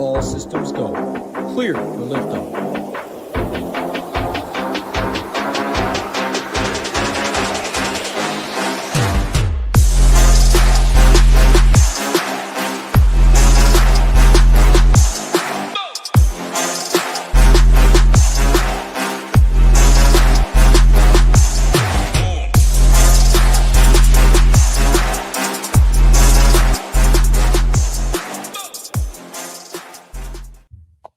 All systems go. Clear for liftoff.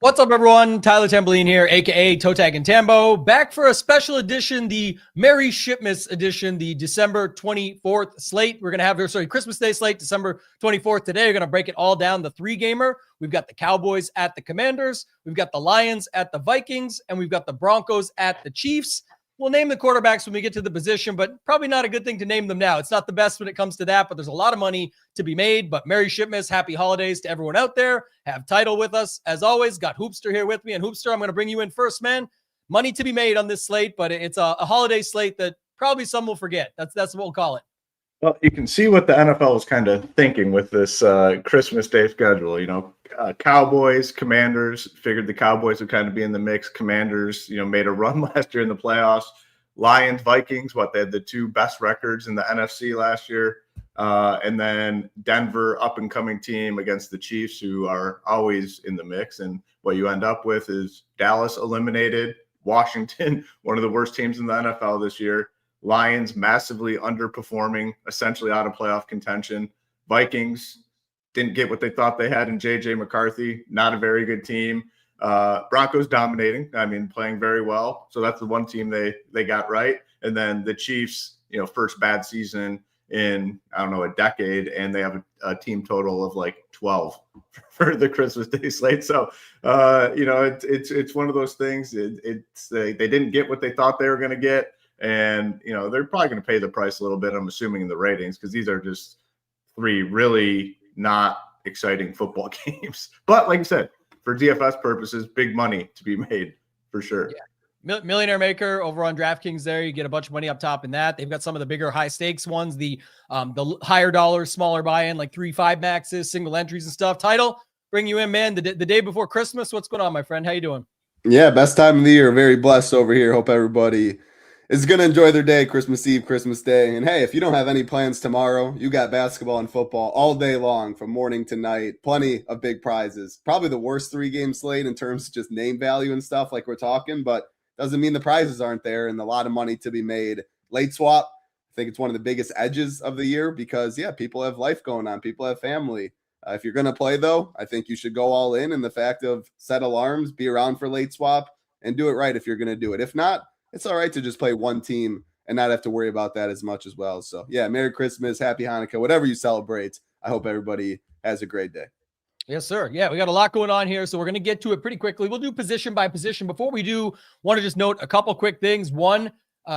What's up, everyone? Tyler Tamboline here, aka ToeTagginTambo, back for a special edition, the Merry Shipmas edition, the December 24th slate. We're going to have Christmas Day slate, December 24th today. We're going to break it all down, the three-gamer. We've got the Cowboys at the Commanders, we've got the Lions at the Vikings, and we've got the Broncos at the Chiefs. We'll name the quarterbacks when we get to the position, but probably not a good thing to name them now. It's not the best when it comes to that, but there's a lot of money to be made. But Merry Shipmas, happy holidays to everyone out there. Have Title with us. As always, got Hoopster here with me. And Hoopster, I'm going to bring you in first, man. Money to be made on this slate, but it's a holiday slate that probably some will forget. That's what we'll call it. Well, you can see what the NFL is kind of thinking with this Christmas Day schedule. You know, Cowboys, Commanders, figured the Cowboys would kind of be in the mix. Commanders, made a run last year in the playoffs. Lions, Vikings, they had the two best records in the NFC last year. And then Denver, up-and-coming team against the Chiefs, who are always in the mix. And what you end up with is Dallas eliminated, Washington, one of the worst teams in the NFL this year. Lions massively underperforming, essentially out of playoff contention. Vikings didn't get what they thought they had in J.J. McCarthy, not a very good team. Broncos dominating, playing very well. So that's the one team they got right. And then the Chiefs, first bad season in, a decade, and they have a team total of like 12 for the Christmas Day slate. So, it's one of those things. They didn't get what they thought they were going to get. And, they're probably going to pay the price a little bit, I'm assuming, in the ratings, because these are just three really not exciting football games. But like I said, for DFS purposes, big money to be made for sure. Yeah. Millionaire Maker over on DraftKings there. You get a bunch of money up top in that. They've got some of the bigger high stakes ones, the higher dollars, smaller buy-in, like 3-5 maxes, single entries and stuff. Title, bring you in, man. The day before Christmas. What's going on, my friend? How you doing? Yeah, best time of the year. Very blessed over here. Hope everybody is going to enjoy their day, Christmas Eve, Christmas Day. And hey, if you don't have any plans tomorrow, you got basketball and football all day long from morning to night. Plenty of big prizes. Probably the worst three-game slate in terms of just name value and stuff like we're talking, but doesn't mean the prizes aren't there and a lot of money to be made. Late swap, I think it's one of the biggest edges of the year because, people have life going on. People have family. If you're going to play, though, I think you should go all in the fact of set alarms, be around for late swap, and do it right if you're going to do it. If not, it's all right to just play one team and not have to worry about that as much as well. So, Merry Christmas, Happy Hanukkah, whatever you celebrate. I hope everybody has a great day. Yes, sir. Yeah, we got a lot going on here, so we're going to get to it pretty quickly. We'll do position by position. Before we do, want to just note a couple quick things. One,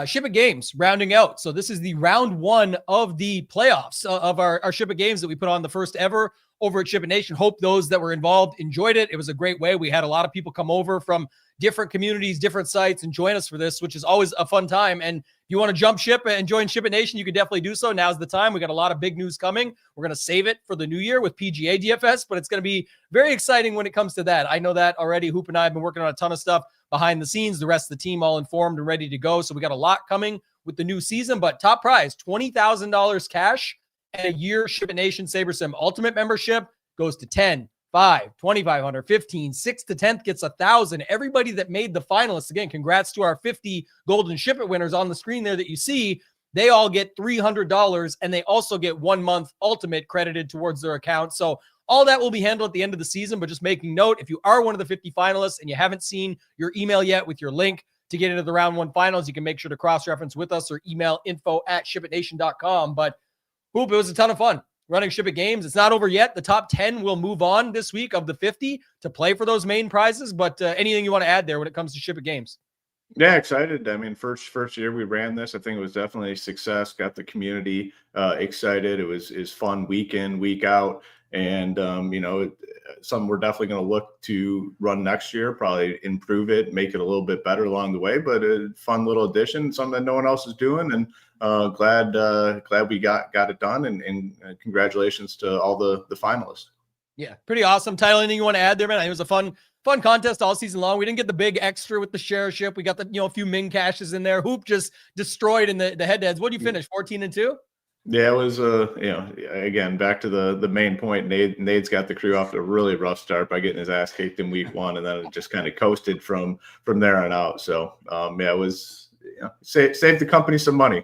Ship It Games rounding out. So this is the round one of the playoffs of our Ship It Games that we put on the first ever over at Ship It Nation. Hope those that were involved enjoyed it. It was a great way. We had a lot of people come over from different communities, different sites, and join us for this, which is always a fun time. And if you want to jump ship and join Ship It Nation, you can definitely do so. Now's the time. We got a lot of big news coming. We're going to save it for the new year with PGA DFS, but it's going to be very exciting when it comes to that. I know that already. Hoop and I have been working on a ton of stuff behind the scenes. The rest of the team all informed and ready to go. So we got a lot coming with the new season, but top prize, $20,000 cash and a year Ship It Nation SaberSim Ultimate membership goes to 10, 5, 2,500, 15, 6 to 10th gets 1,000. Everybody that made the finalists, again, congrats to our 50 golden Ship It winners on the screen there that you see. They all get $300 and they also get 1 month ultimate credited towards their account. So all that will be handled at the end of the season, but just making note, if you are one of the 50 finalists and you haven't seen your email yet with your link to get into the round one finals, you can make sure to cross-reference with us or email info@shipitnation.com. But Hoop, it was a ton of fun running Ship It Games. It's not over yet. The top 10 will move on this week of the 50 to play for those main prizes. But anything you want to add there when it comes to Ship It Games? Yeah, excited. First year we ran this, I think it was definitely a success. Got the community excited. It was fun week in, week out. And, something we're definitely going to look to run next year, probably improve it, make it a little bit better along the way, but a fun little addition, something that no one else is doing. And glad we got it done. And congratulations to all the finalists. Yeah, pretty awesome. Tyler, anything you want to add there, man? It was a fun contest all season long. We didn't get the big extra with the sheriffship. We got the, a few Ming cashes in there. Hoop just destroyed in the head-to-heads. What did you finish? 14-2? Yeah, it was again, back to the main point. Nade's got the crew off to a really rough start by getting his ass kicked in week 1, and then it just kind of coasted from there on out. So it was saved the company some money.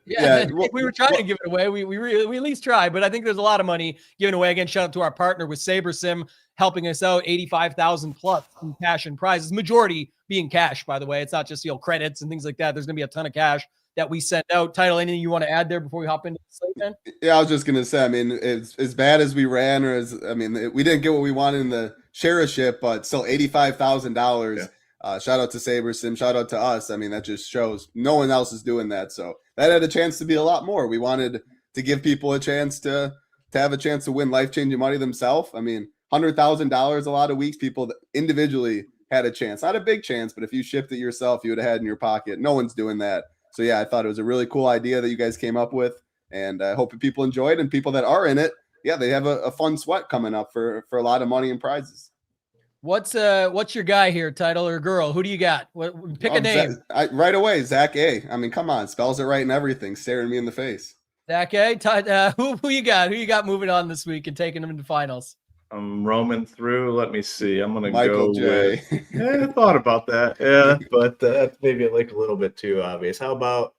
Yeah, we were trying to give it away. We at least tried, but I think there's a lot of money given away. Again, shout out to our partner with SaberSim helping us out, 85,000 plus in cash and prizes. Majority being cash, by the way. It's not just credits and things like that. There's going to be a ton of cash that we sent out. Title, anything you want to add there before we hop into the slate, man? Yeah, I was just gonna say, as bad as we ran, we didn't get what we wanted in the sheriffship, but still $85,000. Shout out to SaberSim, shout out to us. That just shows no one else is doing that. So that had a chance to be a lot more. We wanted to give people a chance to have a chance to win life-changing money themselves. $100,000 a lot of weeks, people that individually had a chance. Not a big chance, but if you shipped it yourself, you would have had in your pocket. No one's doing that. So yeah, I thought it was a really cool idea that you guys came up with, and I hope people enjoyed, and people that are in it, they have a fun sweat coming up for a lot of money and prizes. What's your guy here, Title or girl? Who do you got? Pick a name. Right away, Zach A. Come on, spells it right and everything, staring me in the face. Zach A. Who you got? Who you got moving on this week and taking them into finals? I'm roaming through. Let me see. I'm going to Michael go J. I thought about that. Yeah, but that's maybe a little bit too obvious. How about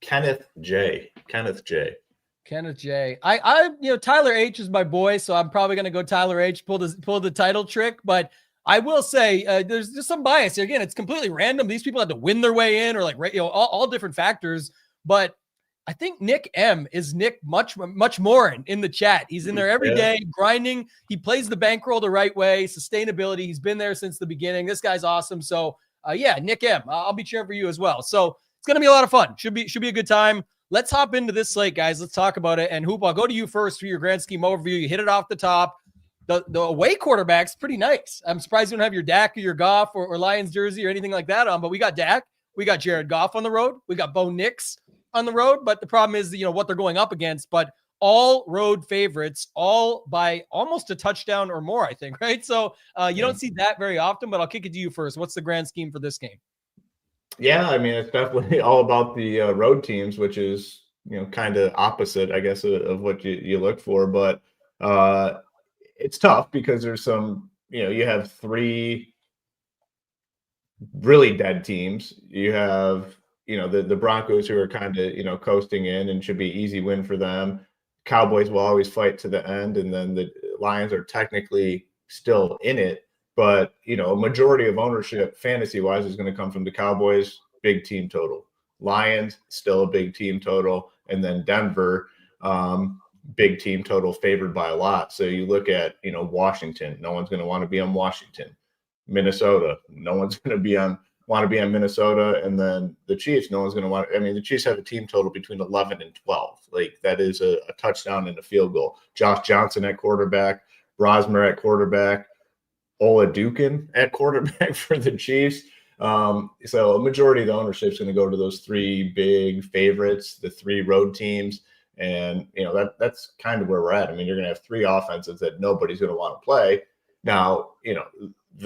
Kenneth J. Kenneth J. Tyler H is my boy, so I'm probably going to go Tyler H. Pull the title trick, but I will say there's just some bias here. Again, it's completely random. These people had to win their way in, or all different factors. But I think Nick M is Nick much more in the chat. He's in there every day grinding. He plays the bankroll the right way. Sustainability. He's been there since the beginning. This guy's awesome. So Nick M. I'll be cheering for you as well. So it's gonna be a lot of fun. Should be a good time. Let's hop into this slate, guys. Let's talk about it. And Hoop, I'll go to you first for your grand scheme overview. You hit it off the top. The away quarterback's pretty nice. I'm surprised you don't have your Dak or your Goff or Lions jersey or anything like that on, but we got Dak. We got Jared Goff on the road. We got Bo Nix on the road, but the problem is, what they're going up against, but all road favorites, all by almost a touchdown or more, I think, right? So you don't see that very often, but I'll kick it to you first. What's the grand scheme for this game? Yeah, it's definitely all about the road teams, which is, kind of opposite, I guess, of what you look for. But it's tough because there's some, you have 3 really dead teams. You have, the Broncos who are kind of, coasting in and should be easy win for them. Cowboys will always fight to the end. And then the Lions are technically still in it. But, a majority of ownership fantasy-wise is going to come from the Cowboys, big team total. Lions, still a big team total. And then Denver, big team total, favored by a lot. So you look at, Washington. No one's going to want to be on Washington. Minnesota, no one's going to want to be on Minnesota. And then the Chiefs, no one's going to want – the Chiefs have a team total between 11 and 12. That is a touchdown and a field goal. Josh Johnson at quarterback, Rosmer at quarterback, Oladukin at quarterback for the Chiefs. So a majority of the ownership is going to go to those 3 big favorites, the 3 road teams. And, that's kind of where we're at. You're going to have 3 offenses that nobody's going to want to play. Now,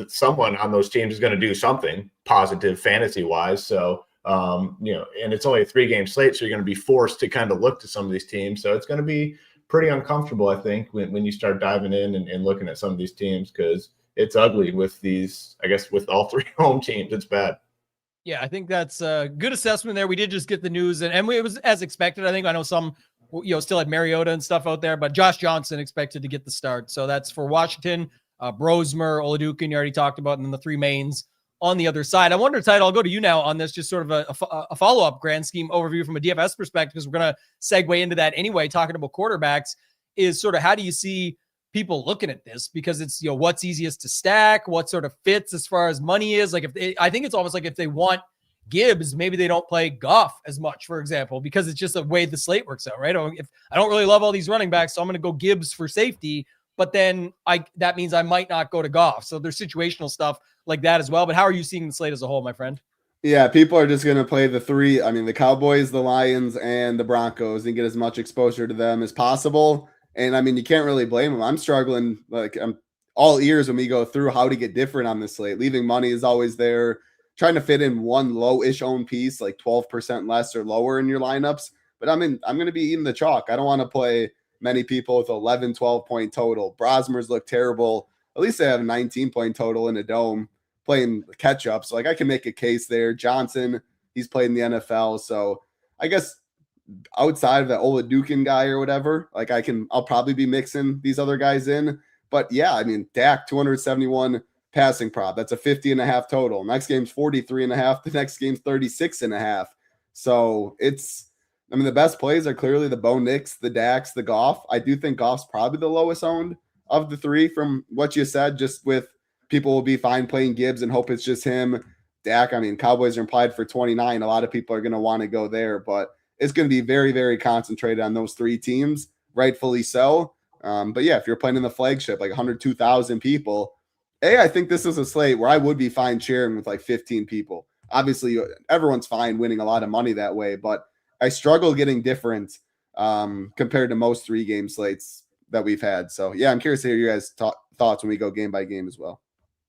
someone on those teams is going to do something positive fantasy wise. So, and it's only a 3-game slate. So you're going to be forced to kind of look to some of these teams. So it's going to be pretty uncomfortable, I think, when you start diving in and looking at some of these teams, because it's ugly with these, I guess, with all 3 home teams. It's bad. Yeah, I think that's a good assessment there. We did just get the news, and it was as expected. I think I know some, still had Mariota and stuff out there, but Josh Johnson expected to get the start. So that's for Washington. Brosmer, Oladukin, you already talked about, and then the 3 mains on the other side. I wonder, Tide, I'll go to you now on this, just sort of a follow-up grand scheme overview from a DFS perspective, because we're going to segue into that anyway, talking about quarterbacks, is sort of how do you see people looking at this? Because it's, what's easiest to stack, what sort of fits as far as money is. I think it's almost like if they want Gibbs, maybe they don't play Goff as much, for example, because it's just the way the slate works out, right? If I don't really love all these running backs, so I'm going to go Gibbs for safety, but then that means I might not go to Goff. So there's situational stuff like that as well. But how are you seeing the slate as a whole, my friend? Yeah, people are just going to play the 3. The Cowboys, the Lions, and the Broncos, and get as much exposure to them as possible. And I mean, you can't really blame him. I'm struggling. Like, I'm all ears when we go through how to get different on this slate. Leaving money is always there. Trying to fit in one low-ish owned piece, like 12% less or lower in your lineups. But I'm going to be eating the chalk. I don't want to play many people with 11, 12-point total. Brosmer's look terrible. At least they have a 19-point total in a dome playing catch-up. So, like, I can make a case there. Johnson, he's played in the NFL. So, I guess outside of that Oladukin guy or whatever, like, I'll probably be mixing these other guys in. But, yeah, I mean, Dak, 271 passing prop. That's a 50.5 total. Next game's 43.5. The next game's 36.5. So, the best plays are clearly the Bo Nix, the Dax, the Goff. I do think Goff's probably the lowest owned of the three from what you said, just with people will be fine playing Gibbs and hope it's just him. Dak, I mean, Cowboys are implied for 29. A lot of people are going to want to go there, but it's going to be very, very concentrated on those three teams, rightfully so. But yeah, if you're playing in the flagship, like 102,000 people, I think this is a slate where I would be fine sharing with like 15 people. Obviously, everyone's fine winning a lot of money that way, but I struggle getting different compared to most 3-game slates that we've had. So, yeah, I'm curious to hear you guys' thoughts when we go game by game as well.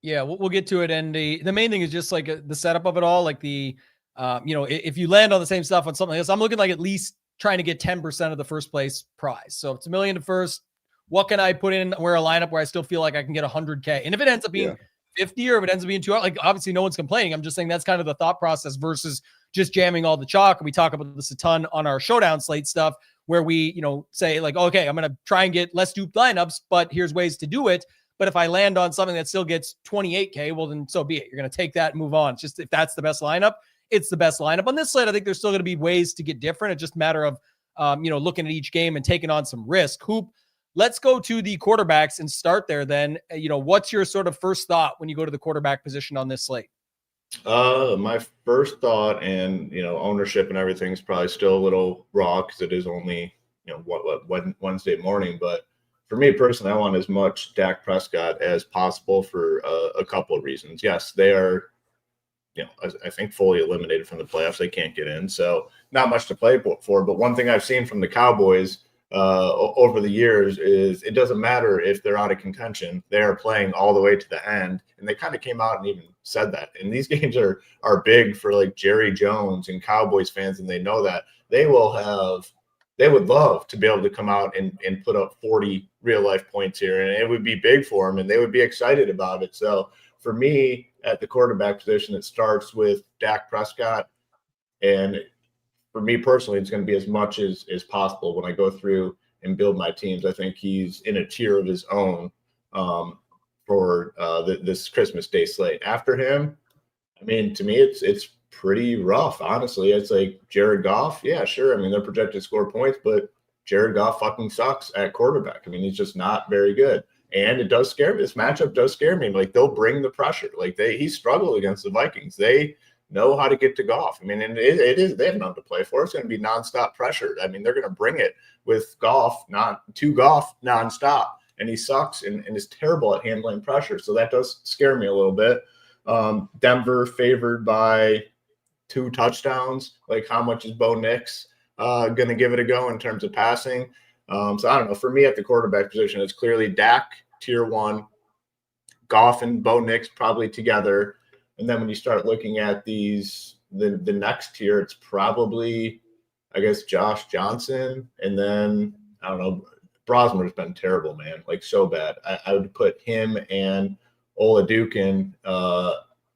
Yeah, we'll get to it. And the main thing is just like the setup of it all. Like if you land on the same stuff on something else, I'm looking like at least trying to get 10% of the first place prize. So if it's $1 million to first, what can I put in where a lineup where I still feel like I can get 100K? And if it ends up being 50 or if it ends up being 2, like obviously no one's complaining. I'm just saying that's kind of the thought process versus just jamming all the chalk. And we talk about this a ton on our showdown slate stuff where we, say like, okay, I'm going to try and get less duped lineups, but here's ways to do it. But if I land on something that still gets 28K, well, then so be it. You're going to take that and move on. It's just if that's the best lineup, it's the best lineup. On this slate, I think there's still going to be ways to get different. It's just a matter of, looking at each game and taking on some risk. Hoop, let's go to the quarterbacks and start there then. What's your sort of first thought when you go to the quarterback position on this slate? My first thought and, ownership and everything is probably still a little raw because it is only, Wednesday morning. But for me personally, I want as much Dak Prescott as possible for a couple of reasons. Yes, they are, I think fully eliminated from the playoffs. They can't get in. So not much to play for. But one thing I've seen from the Cowboys over the years is it doesn't matter if they're out of contention. They are playing all the way to the end. And they kind of came out and even said that. And these games are big for like Jerry Jones and Cowboys fans. And they know that they would love to be able to come out and put up 40 real life points here. And it would be big for them and they would be excited about it. So for me at the quarterback position, it starts with Dak Prescott. And for me personally, it's going to be as much as possible when I go through and build my teams. I think he's in a tier of his own for this Christmas Day slate. After him, I mean, to me, it's pretty rough, honestly. It's like Jared Goff. Yeah, sure. I mean, they're projected to score points, but Jared Goff fucking sucks at quarterback. I mean, he's just not very good. And it does scare me. This matchup does scare me. Like, they'll bring the pressure. Like, he struggled against the Vikings. They know how to get to Goff. I mean, and it is, they have nothing to play for. It's going to be nonstop pressure. I mean, they're going to bring it with Goff, not to Goff nonstop. And he sucks and is terrible at handling pressure. So that does scare me a little bit. Denver favored by 2 touchdowns. Like, how much is Bo Nix going to give it a go in terms of passing? So I don't know. For me at the quarterback position, it's clearly Dak, tier 1, Goff and Bo Nix probably together. And then when you start looking at the next tier, it's probably, I guess, Josh Johnson. And then, I don't know, Brosmer's been terrible, man, like so bad. I would put him and Oladukin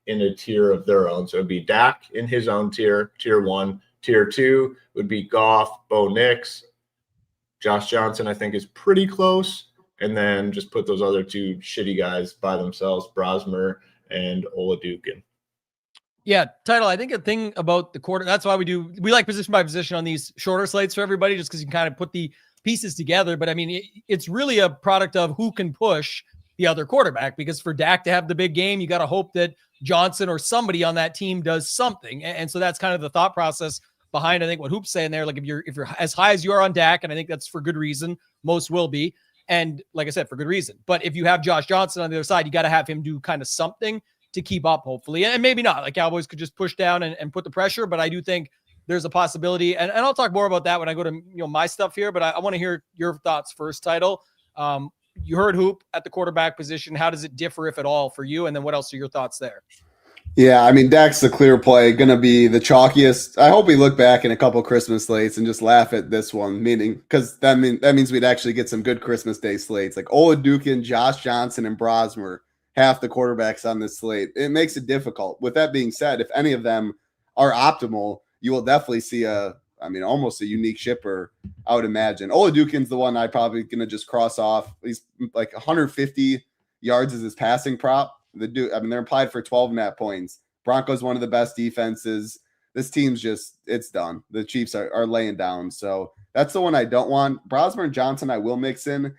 in a tier of their own. So it would be Dak in his own tier, tier 1. Tier 2 would be Goff, Bo Nix. Josh Johnson, I think, is pretty close. And then just put those other 2 shitty guys by themselves, Brosmer and Oladukin. Yeah, Title, I think a thing about the quarter, that's why we like position by position on these shorter slates for everybody, just because you can kind of put the pieces together. But I mean, it's really a product of who can push the other quarterback, because for Dak to have the big game, you got to hope that Johnson or somebody on that team does something. And so that's kind of the thought process behind, I think, what Hoop's saying there. Like, if you're as high as you are on Dak, and I think that's for good reason, most will be. And like I said, for good reason. But if you have Josh Johnson on the other side, you got to have him do kind of something to keep up, hopefully. And maybe not. Like, Cowboys could just push down and put the pressure. But I do think there's a possibility. And I'll talk more about that when I go to my stuff here, but I want to hear your thoughts first, Title. You heard Hoop at the quarterback position. How does it differ, if at all, for you? And then what else are your thoughts there? Yeah, I mean, Dak's the clear play, going to be the chalkiest. I hope we look back in a couple Christmas slates and just laugh at this one, meaning because that means we'd actually get some good Christmas Day slates. Like Oladukin, Josh Johnson, and Brosmer, half the quarterbacks on this slate. It makes it difficult. With that being said, if any of them are optimal, you will definitely see almost a unique shipper, I would imagine. Oladukin's the one I'm probably going to just cross off. He's like 150 yards as his passing prop. The dude, they're implied for 12.5 points. Broncos, one of the best defenses. This team's it's done. The Chiefs are laying down. So that's the one I don't want. Brosmer and Johnson, I will mix in.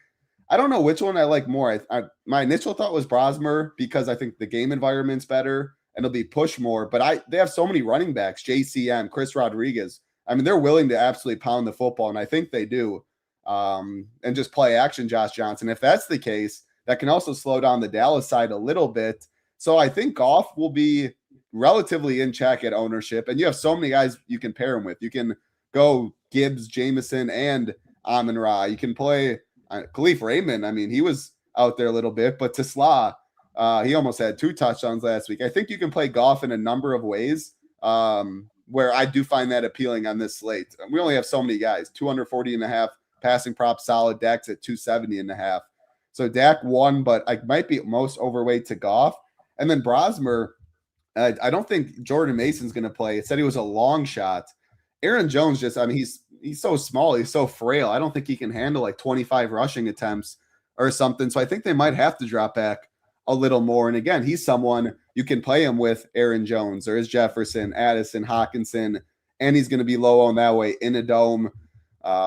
I don't know which one I like more. My initial thought was Brosmer because I think the game environment's better and it'll be push more. But they have so many running backs, JCM, Chris Rodriguez. They're willing to absolutely pound the football, and I think they do. And just play action Josh Johnson. If that's the case, that can also slow down the Dallas side a little bit. So I think Goff will be relatively in check at ownership. And you have so many guys you can pair him with. You can go Gibbs, Jameson, and Amon-Ra. You can play Khalif Raymond. He was out there a little bit, but Tesla, he almost had 2 touchdowns last week. I think you can play Goff in a number of ways where I do find that appealing on this slate. We only have so many guys, 240.5 passing prop solid. Dak's at 270.5. So Dak won, but I might be most overweight to Goff. And then Brosmer, I don't think Jordan Mason's going to play. It said he was a long shot. Aaron Jones he's so small. He's so frail. I don't think he can handle like 25 rushing attempts or something. So I think they might have to drop back a little more. And again, he's someone you can play him with Aaron Jones or is Jefferson, Addison, Hawkinson, and he's going to be low on that way in a dome.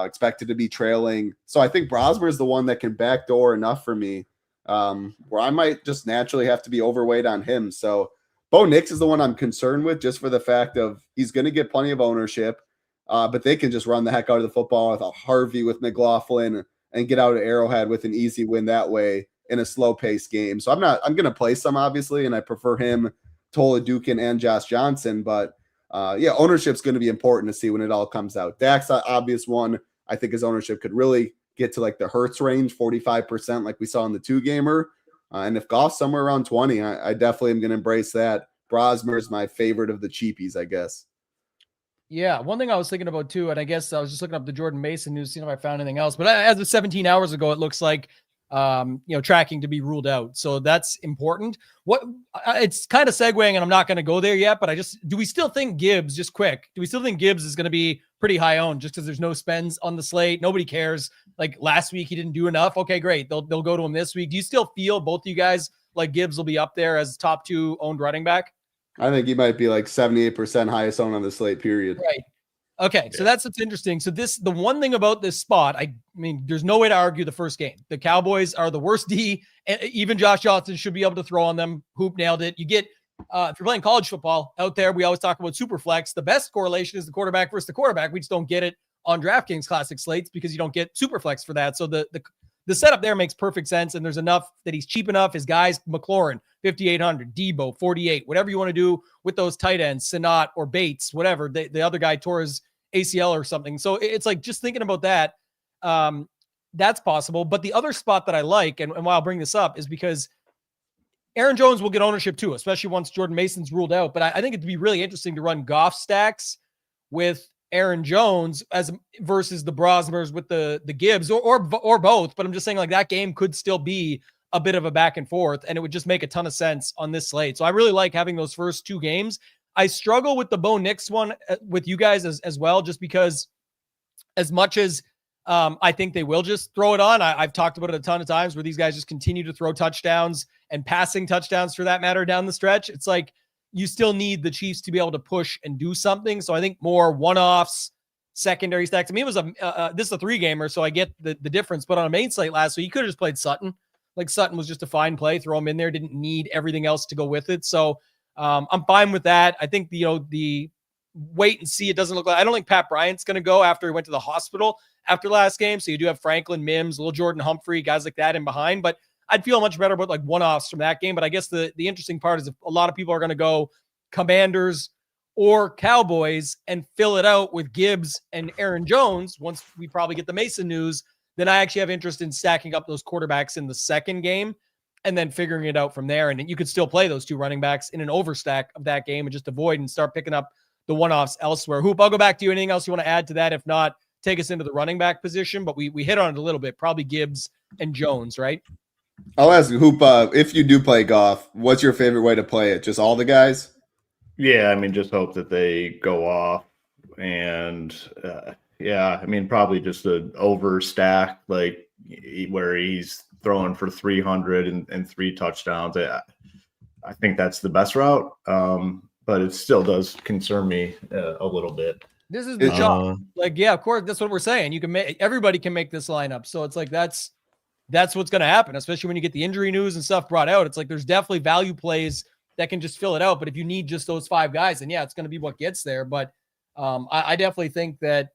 Expected to be trailing. So I think Brosmer is the one that can backdoor enough for me where I might just naturally have to be overweight on him. So Bo Nix is the one I'm concerned with just for the fact of he's going to get plenty of ownership, but they can just run the heck out of the football with a Harvey with McLaughlin and get out of Arrowhead with an easy win that way in a slow-paced game. So I'm going to play some, obviously, and I prefer him, Oladukin, and Josh Johnson, but ownership's going to be important to see when it all comes out. Dak's the obvious one. I think his ownership could really get to like the Hurts range, 45%, like we saw in the 2-gamer. And if Goff's somewhere around 20, I definitely am going to embrace that. Brosmer is my favorite of the cheapies, I guess. Yeah, one thing I was thinking about too, and I guess I was just looking up the Jordan Mason news, seeing if I found anything else. But as of 17 hours ago, it looks like tracking to be ruled out. So that's important. It's kind of segueing, and I'm not going to go there yet, but do we still think Gibbs, just quick, do we still think Gibbs is going to be pretty high owned just because there's no spends on the slate? Nobody cares. Like last week, he didn't do enough. Okay, great. They'll go to him this week. Do you still feel, both of you guys, like Gibbs will be up there as top 2 owned running back? I think he might be like 78% highest owned on the slate, period. Right. Okay, so that's what's interesting. So the one thing about this spot, there's no way to argue the first game. The Cowboys are the worst D, and even Josh Johnson should be able to throw on them. Hoop nailed it. You get, if you're playing college football out there, we always talk about super flex. The best correlation is the quarterback versus the quarterback. We just don't get it on DraftKings classic slates because you don't get super flex for that. So the setup there makes perfect sense, and there's enough that he's cheap enough. His guys, McLaurin, 5,800, Debo, 48, whatever you want to do with those tight ends, Sinat or Bates, whatever. The other guy tore his ACL or something. So it's like just thinking about that. That's possible. But the other spot that I like, and why I'll bring this up, is because Aaron Jones will get ownership too, especially once Jordan Mason's ruled out. But I think it'd be really interesting to run Goff stacks with Aaron Jones versus the Brosmers with the Gibbs or both. But I'm just saying, like, that game could still be a bit of a back and forth, and it would just make a ton of sense on this slate. So I really like having those first 2 games. I struggle with the Bo Nix one with you guys as well, just because as much as I think they will just throw it on, I've talked about it a ton of times where these guys just continue to throw touchdowns and passing touchdowns for that matter down the stretch. It's like you still need the Chiefs to be able to push and do something. So I think more one-offs, secondary stacks. It was this is a 3-gamer, so I get the difference. But on a main slate last week, you could have just played Sutton. Like Sutton was just a fine play, throw him in there, didn't need everything else to go with it. So I'm fine with that. I think the wait and see. It doesn't look like, I don't think Pat Bryant's going to go after he went to the hospital after last game. So you do have Franklin, Mims, little Jordan Humphrey, guys like that in behind, but I'd feel much better about like one-offs from that game. But I guess the interesting part is if a lot of people are going to go Commanders or Cowboys and fill it out with Gibbs and Aaron Jones. Once we probably get the Mason news, then I actually have interest in stacking up those quarterbacks in the second game and then figuring it out from there. And you could still play those two running backs in an overstack of that game and just avoid and start picking up the one-offs elsewhere. Hoop, I'll go back to you. Anything else you want to add to that? If not, take us into the running back position, but we hit on it a little bit, probably Gibbs and Jones, right? I'll ask you, Hoop, if you do play Goff, what's your favorite way to play it? Just all the guys? Yeah, I mean, just hope that they go off. And yeah, I mean, probably just an overstack, like where he's throwing for 300 and 3 touchdowns. I think that's the best route, but it still does concern me a little bit. This is the job. Like, yeah, of course, that's what we're saying. You can make everybody can make this lineup. So it's like that's what's going to happen, especially when you get the injury news and stuff brought out. It's like there's definitely value plays that can just fill it out. But if you need just those 5 guys, then yeah, it's going to be what gets there. But I definitely think that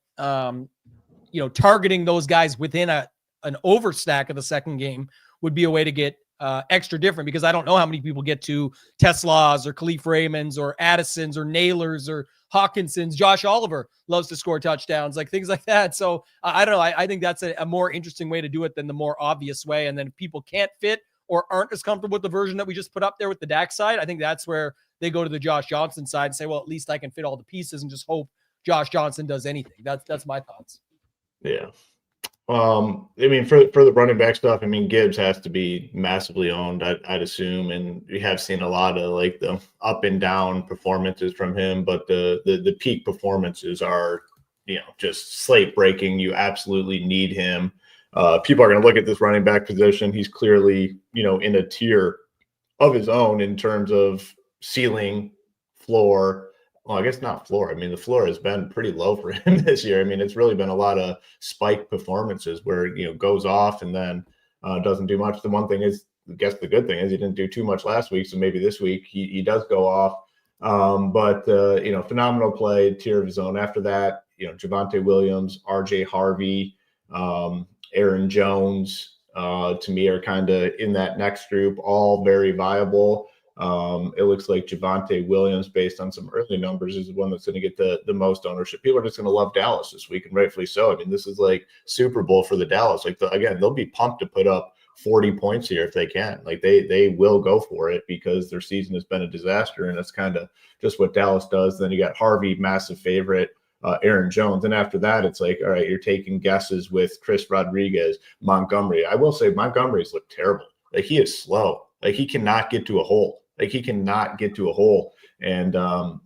targeting those guys within an overstack of the second game would be a way to get extra different, because I don't know how many people get to Tesla's or Khalif Raymond's or Addison's or Naylor's or Hawkinson's. Josh Oliver loves to score touchdowns, like things like that. So I don't know. I think that's a more interesting way to do it than the more obvious way. And then if people can't fit or aren't as comfortable with the version that we just put up there with the Dak side, I think that's where they go to the Josh Johnson side and say, well, at least I can fit all the pieces and just hope Josh Johnson does anything. That's my thoughts. Yeah. I mean, for the running back stuff, I mean, Gibbs has to be massively owned, I'd assume, and we have seen a lot of like the up and down performances from him, but the peak performances are, just slate breaking. You absolutely need him. People are going to look at this running back position. He's clearly, in a tier of his own in terms of ceiling, floor. Well, I guess not floor. I mean, the floor has been pretty low for him this year. I mean, it's really been a lot of spike performances where, goes off and then doesn't do much. The one thing is, I guess the good thing is he didn't do too much last week. So maybe this week he does go off. But phenomenal play, tier of his own. After that, Javonte Williams, RJ Harvey, Aaron Jones, to me are kind of in that next group, all very viable. It looks like Javonte Williams, based on some early numbers, is the one that's going to get the most ownership. People are just going to love Dallas this week, and rightfully so. I mean, this is like Super Bowl for the Dallas. Like, again, they'll be pumped to put up 40 points here if they can. Like, they will go for it because their season has been a disaster, and that's kind of just what Dallas does. Then you got Harvey, massive favorite, Aaron Jones. And after that, it's like, all right, you're taking guesses with Chris Rodriguez, Montgomery. I will say Montgomery's looked terrible. Like, he is slow. Like, he cannot get to a hole. And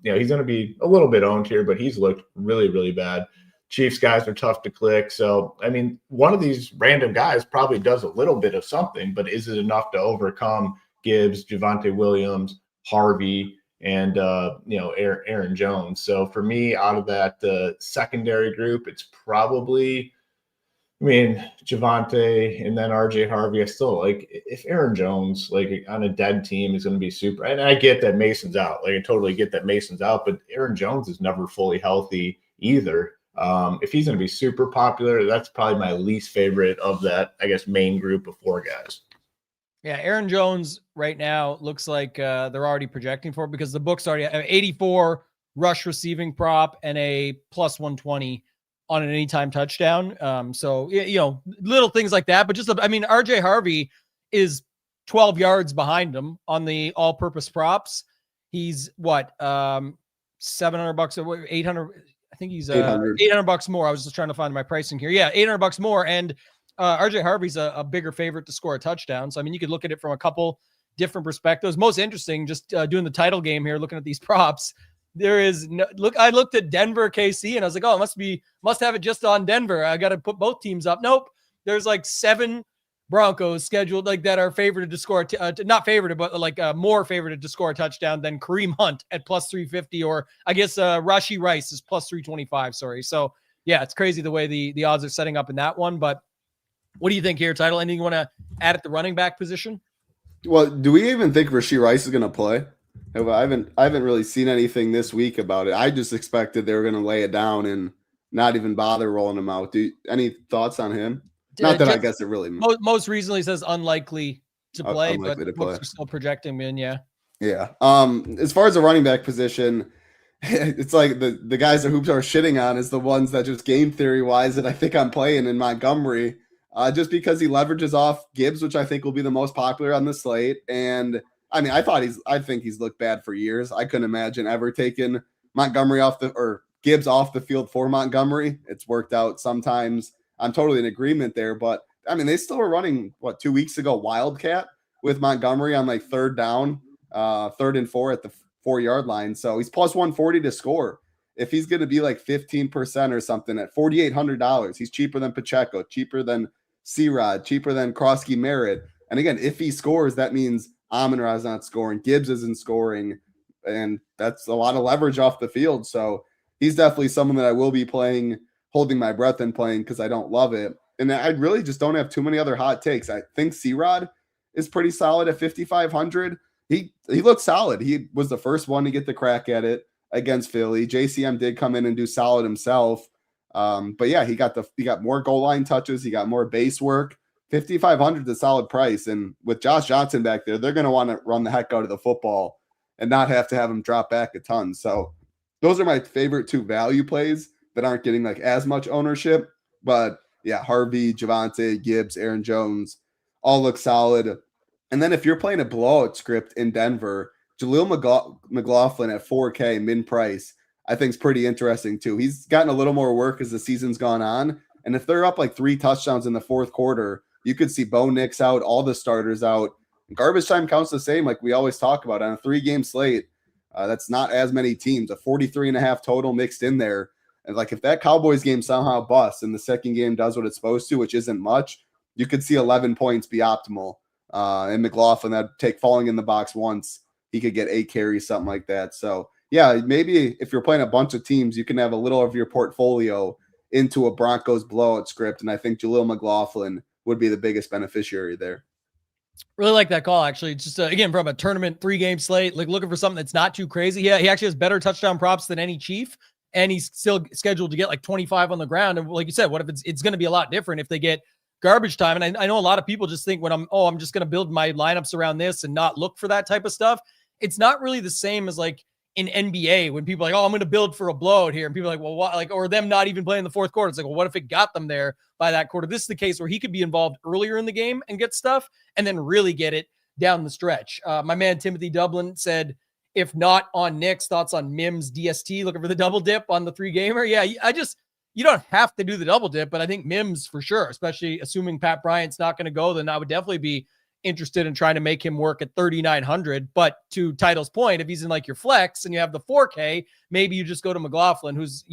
he's going to be a little bit owned here, but he's looked really, really bad. Chiefs guys are tough to click. So, I mean, one of these random guys probably does a little bit of something, but is it enough to overcome Gibbs, Javonte Williams, Harvey, and, Aaron Jones? So for me, out of that secondary group, it's probably, Javonte and then RJ Harvey. I still like if Aaron Jones, like on a dead team, is going to be super. And I get that Mason's out. Like, I totally get that Mason's out, but Aaron Jones is never fully healthy either. If he's going to be super popular, that's probably my least favorite of that, I guess, main group of 4 guys. Yeah, Aaron Jones right now looks like they're already projecting for it because the book's already 84 rush receiving prop and a plus 120 on an anytime touchdown. So, little things like that, but RJ Harvey is 12 yards behind him on the all-purpose props. He's what, $700 or 800. I think he's $800 more. I was just trying to find my pricing here. Yeah. $800 more. And RJ Harvey's a bigger favorite to score a touchdown. So, you could look at it from a couple different perspectives. Most interesting, just doing the title game here, looking at these props. There is I looked at Denver, KC, and I was like, oh, it must have it just on Denver. I got to put both teams up. Nope. There's like 7 Broncos scheduled like that are favored to score, not favored, but like more favored to score a touchdown than Kareem Hunt at plus 350, or I guess Rashee Rice is plus 325. Sorry. So yeah, it's crazy the way the odds are setting up in that one. But what do you think here, Title? Anything you want to add at the running back position? Well, do we even think Rashee Rice is going to play? I haven't really seen anything this week about it. I just expected they were going to lay it down and not even bother rolling him out. Any thoughts on him? Not that I guess it really most recently says unlikely to play, but books are still projecting him in. Yeah. Yeah. As far as the running back position, it's like the guys that hoops are shitting on is the ones that just game theory wise that I think I'm playing in Montgomery, just because he leverages off Gibbs, which I think will be the most popular on the slate. And I mean, I think he's looked bad for years. I couldn't imagine ever taking Montgomery or Gibbs off the field for Montgomery. It's worked out sometimes. I'm totally in agreement there, but I mean, they still were running 2 weeks ago Wildcat with Montgomery on like third down, 3rd and 4 at the 4-yard line. So he's plus 140 to score. If he's going to be like 15% or something at $4,800, he's cheaper than Pacheco, cheaper than C-Rod, cheaper than Krosky Merritt. And again, if he scores, that means Amon-Ra's not scoring, Gibbs isn't scoring, and that's a lot of leverage off the field. So he's definitely someone that I will be playing, holding my breath and playing because I don't love it. And I really just don't have too many other hot takes. I think C-Rod is pretty solid at 5,500. He looked solid. He was the first one to get the crack at it against Philly. JCM did come in and do solid himself. But yeah, he got more goal line touches. He got more base work. 5,500 is a solid price. And with Josh Johnson back there, they're going to want to run the heck out of the football and not have to have him drop back a ton. So those are my favorite 2 value plays that aren't getting like as much ownership. But yeah, Harvey, Javonte, Gibbs, Aaron Jones all look solid. And then if you're playing a blowout script in Denver, Jaleel McLaughlin at 4K min price, I think is pretty interesting too. He's gotten a little more work as the season's gone on. And if they're up like 3 touchdowns in the 4th quarter, you could see Bo Nix out, all the starters out. Garbage time counts the same, like we always talk about on a 3-game slate. That's not as many teams, a 43.5 total mixed in there. And like if that Cowboys game somehow busts and the second game does what it's supposed to, which isn't much, you could see 11 points be optimal. And McLaughlin, that'd take falling in the box once. He could get 8 carries, something like that. So yeah, maybe if you're playing a bunch of teams, you can have a little of your portfolio into a Broncos blowout script. And I think Jaleel McLaughlin would be the biggest beneficiary there. Really like that call, actually. Just again, from a tournament 3-game slate, like looking for something that's not too crazy. Yeah, he actually has better touchdown props than any Chief, and he's still scheduled to get like 25 on the ground. And like you said, what if it's going to be a lot different if they get garbage time? And I know a lot of people just think when I'm just going to build my lineups around this and not look for that type of stuff. It's not really the same as like in NBA when people are like, I'm going to build for a blowout here. And people are like, well, what? Like, or them not even playing the 4th quarter. It's like, well, what if it got them there by that quarter? This is the case where he could be involved earlier in the game and get stuff and then really get it down the stretch. My man, Timothy Dublin said, if not on Nick's, thoughts on Mims DST, looking for the double dip on the 3-gamer. Yeah, you don't have to do the double dip, but I think Mims for sure, especially assuming Pat Bryant's not going to go, then I would definitely be interested in trying to make him work at 3,900. But to Title's point, if he's in like your flex and you have the 4K, maybe you just go to McLaughlin, who's,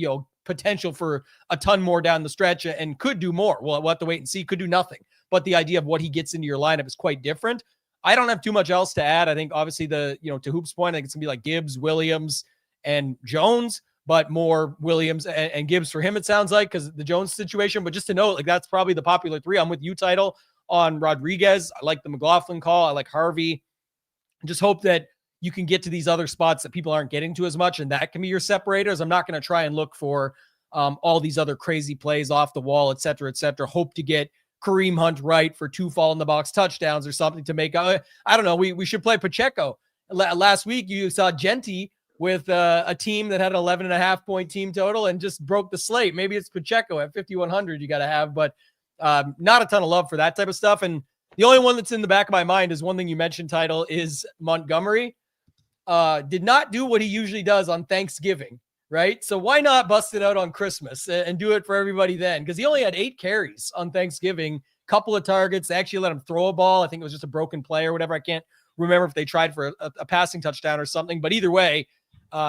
potential for a ton more down the stretch and could do more. Well, we'll have to wait and see. Could do nothing. But the idea of what he gets into your lineup is quite different. I don't have too much else to add. I think obviously to Hoop's point, I think it's gonna be like Gibbs, Williams, and Jones, but more Williams and Gibbs for him, it sounds like, because the Jones situation. But just to note, like that's probably the popular 3. I'm with you, Title, on Rodriguez. I like the McLaughlin call. I like Harvey. Just hope that you can get to these other spots that people aren't getting to as much, and that can be your separators. I'm not going to try and look for all these other crazy plays off the wall, et cetera, et cetera. Hope to get Kareem Hunt right for 2 fall in the box touchdowns or something to make. I don't know. We should play Pacheco. Last week, you saw Genty with a team that had an 11.5 point team total and just broke the slate. Maybe it's Pacheco at 5,100 you got to have, but not a ton of love for that type of stuff. And the only one that's in the back of my mind is one thing you mentioned, Title, is Montgomery. Did not do what he usually does on Thanksgiving, right? So why not bust it out on Christmas and do it for everybody then? Because he only had 8 carries on Thanksgiving, couple of targets. They actually let him throw a ball. I think it was just a broken play or whatever. I can't remember if they tried for a passing touchdown or something, but either way,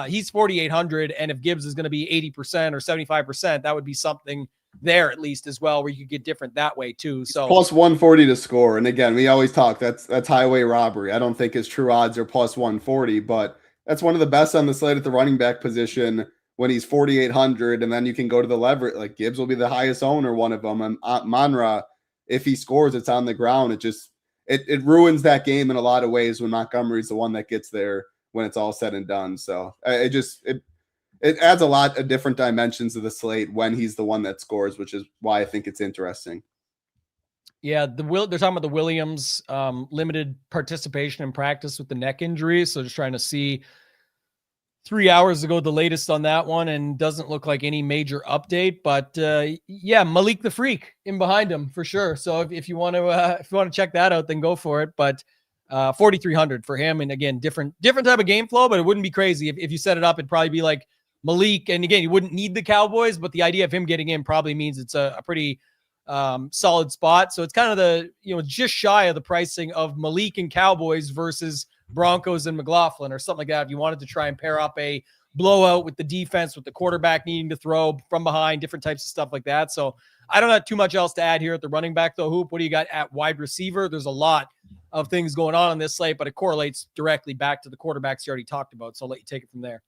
he's 4,800. And if Gibbs is going to be 80% or 75%, that would be something there at least as well, where you could get different that way too. So plus 140 to score. And again, we always talk that's highway robbery. I don't think his true odds are plus 140, but that's one of the best on the slate at the running back position when he's 4,800. And then you can go to the leverage. Like Gibbs will be the highest owner, one of them. And Monra, if he scores, it's on the ground. It ruins that game in a lot of ways when Montgomery's the one that gets there when it's all said and done. So it adds a lot of different dimensions to the slate when he's the one that scores, which is why I think it's interesting. Yeah, they're talking about the Williams limited participation in practice with the neck injury. So just trying to see 3 hours ago, the latest on that one, and doesn't look like any major update. But yeah, Malik the Freak in behind him for sure. So if you want to check that out, then go for it. But 4,300 for him, and again, different type of game flow. But it wouldn't be crazy if you set it up. It'd probably be like Malik, and again, you wouldn't need the Cowboys, but the idea of him getting in probably means it's a pretty solid spot. So it's kind of the just shy of the pricing of Malik and Cowboys versus Broncos and McLaughlin or something like that. If you wanted to try and pair up a blowout with the defense, with the quarterback needing to throw from behind, different types of stuff like that. So I don't have too much else to add here at the running back though. Hoop, what do you got at wide receiver? There's a lot of things going on this slate, but it correlates directly back to the quarterbacks you already talked about. So I'll let you take it from there.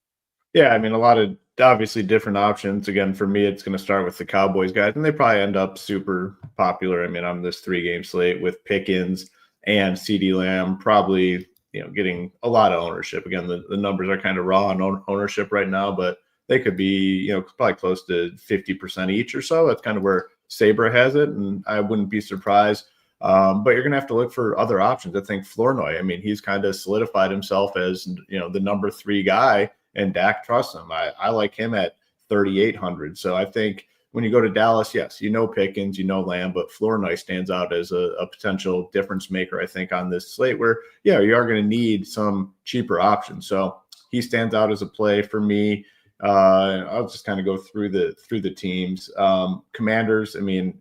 Yeah, I mean, a lot of obviously different options. Again, for me, it's going to start with the Cowboys guys, and they probably end up super popular. I mean, on this 3-game slate with Pickens and CeeDee Lamb, probably getting a lot of ownership. Again, the numbers are kind of raw on ownership right now, but they could be probably close to 50% each or so. That's kind of where Sabre has it, and I wouldn't be surprised. But you're going to have to look for other options. I think Flournoy, I mean, he's kind of solidified himself as the number 3 guy. And Dak trusts him. I like him at 3,800. So I think when you go to Dallas, yes, Pickens, Lamb, but Flournoy stands out as a potential difference maker, I think, on this slate where, you are going to need some cheaper options. So he stands out as a play for me. I'll just kind of go through the teams. Commanders, I mean,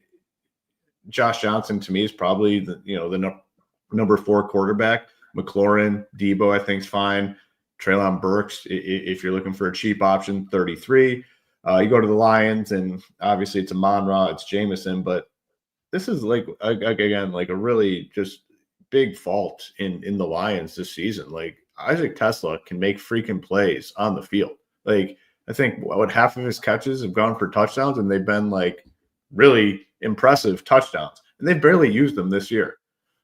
Josh Johnson to me is probably the number 4 quarterback. McLaurin, Debo, I think is fine. Treylon Burks, if you're looking for a cheap option, 33. You go to the Lions, and obviously it's Amon-Ra, it's Jameson, but this is like a really just big fault in the Lions this season. Like Isaac Tesla can make freaking plays on the field. Like I think half of his catches have gone for touchdowns, and they've been like really impressive touchdowns, and they've barely used them this year.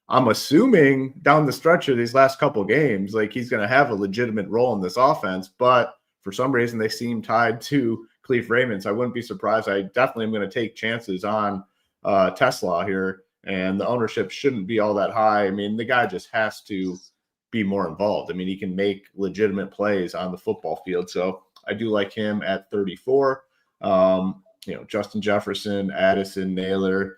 I'm assuming down the stretch of these last couple of games, like he's going to have a legitimate role in this offense, but for some reason they seem tied to Cleve Raymond. So I wouldn't be surprised. I definitely am going to take chances on Tesla here, and the ownership shouldn't be all that high. I mean, the guy just has to be more involved. I mean, he can make legitimate plays on the football field. So I do like him at 34. Justin Jefferson, Addison, Naylor.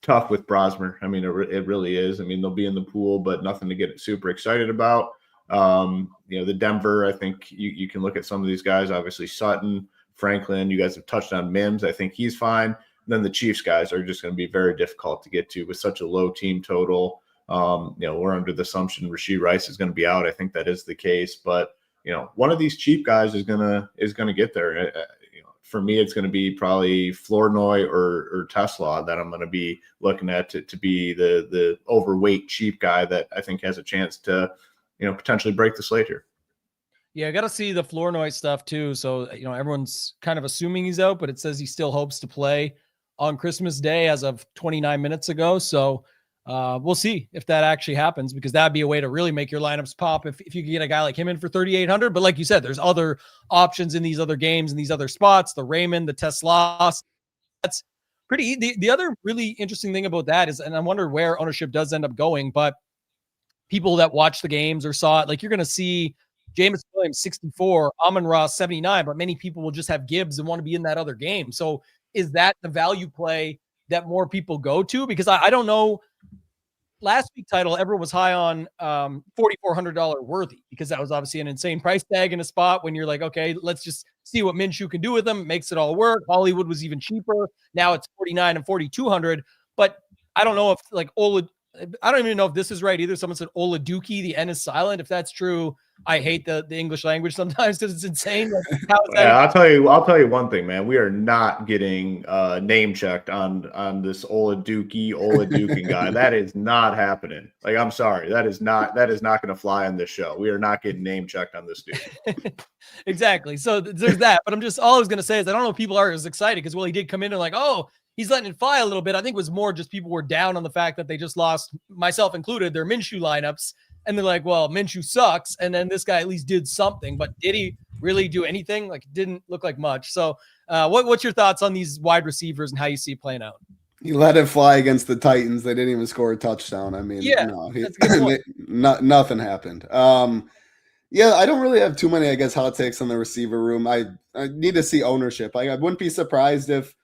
Tough with Brosmer. I mean, it really is. I mean, they'll be in the pool, but nothing to get super excited about. The Denver, I think you can look at some of these guys. Obviously, Sutton, Franklin. You guys have touched on Mims. I think he's fine. And then the Chiefs guys are just going to be very difficult to get to with such a low team total. We're under the assumption Rashee Rice is going to be out. I think that is the case, but one of these cheap guys is gonna get there. For me, it's going to be probably Flournoy or Tesla that I'm going to be looking at to be the overweight cheap guy that I think has a chance to, potentially break the slate here. Yeah, I got to see the Flournoy stuff too. So, everyone's kind of assuming he's out, but it says he still hopes to play on Christmas Day as of 29 minutes ago. So we'll see if that actually happens, because that'd be a way to really make your lineups pop if you could get a guy like him in for 3,800. But like you said, there's other options in these other games and these other spots, the Raymond, the Tesla. That's pretty. The other really interesting thing about that is, and I wonder where ownership does end up going, but people that watch the games or saw it, like you're going to see Jameson Williams 64, Amon-Ra 79, but many people will just have Gibbs and want to be in that other game. So is that the value play that more people go to? Because I don't know. Last week title, everyone was high on $4,400 Worthy, because that was obviously an insane price tag in a spot when you're like, okay, let's just see what Minshew can do with them. Makes it all work. Hollywood was even cheaper. Now it's 49 and 4,200. But I don't know if I don't even know if this is right either. Someone said Oladuki, the N is silent. If that's true, I hate the English language sometimes because it's insane. Like, how is that? Yeah, I'll tell you one thing, man. We are not getting name checked on this Oladuki guy. That is not happening. Like, I'm sorry. That is not going to fly on this show. We are not getting name checked on this dude. Exactly. So there's that. But all I was going to say is I don't know if people are as excited because, well, he did come in and like, oh, he's letting it fly a little bit. I think it was more just people were down on the fact that they just lost, myself included, their Minshew lineups. And they're like, well, Minshew sucks. And then this guy at least did something. But did he really do anything? Like, it didn't look like much. So what's your thoughts on these wide receivers and how you see it playing out? He let it fly against the Titans. They didn't even score a touchdown. I mean, yeah, no, nothing happened. Yeah, I don't really have too many, I guess, hot takes on the receiver room. I need to see ownership. I wouldn't be surprised if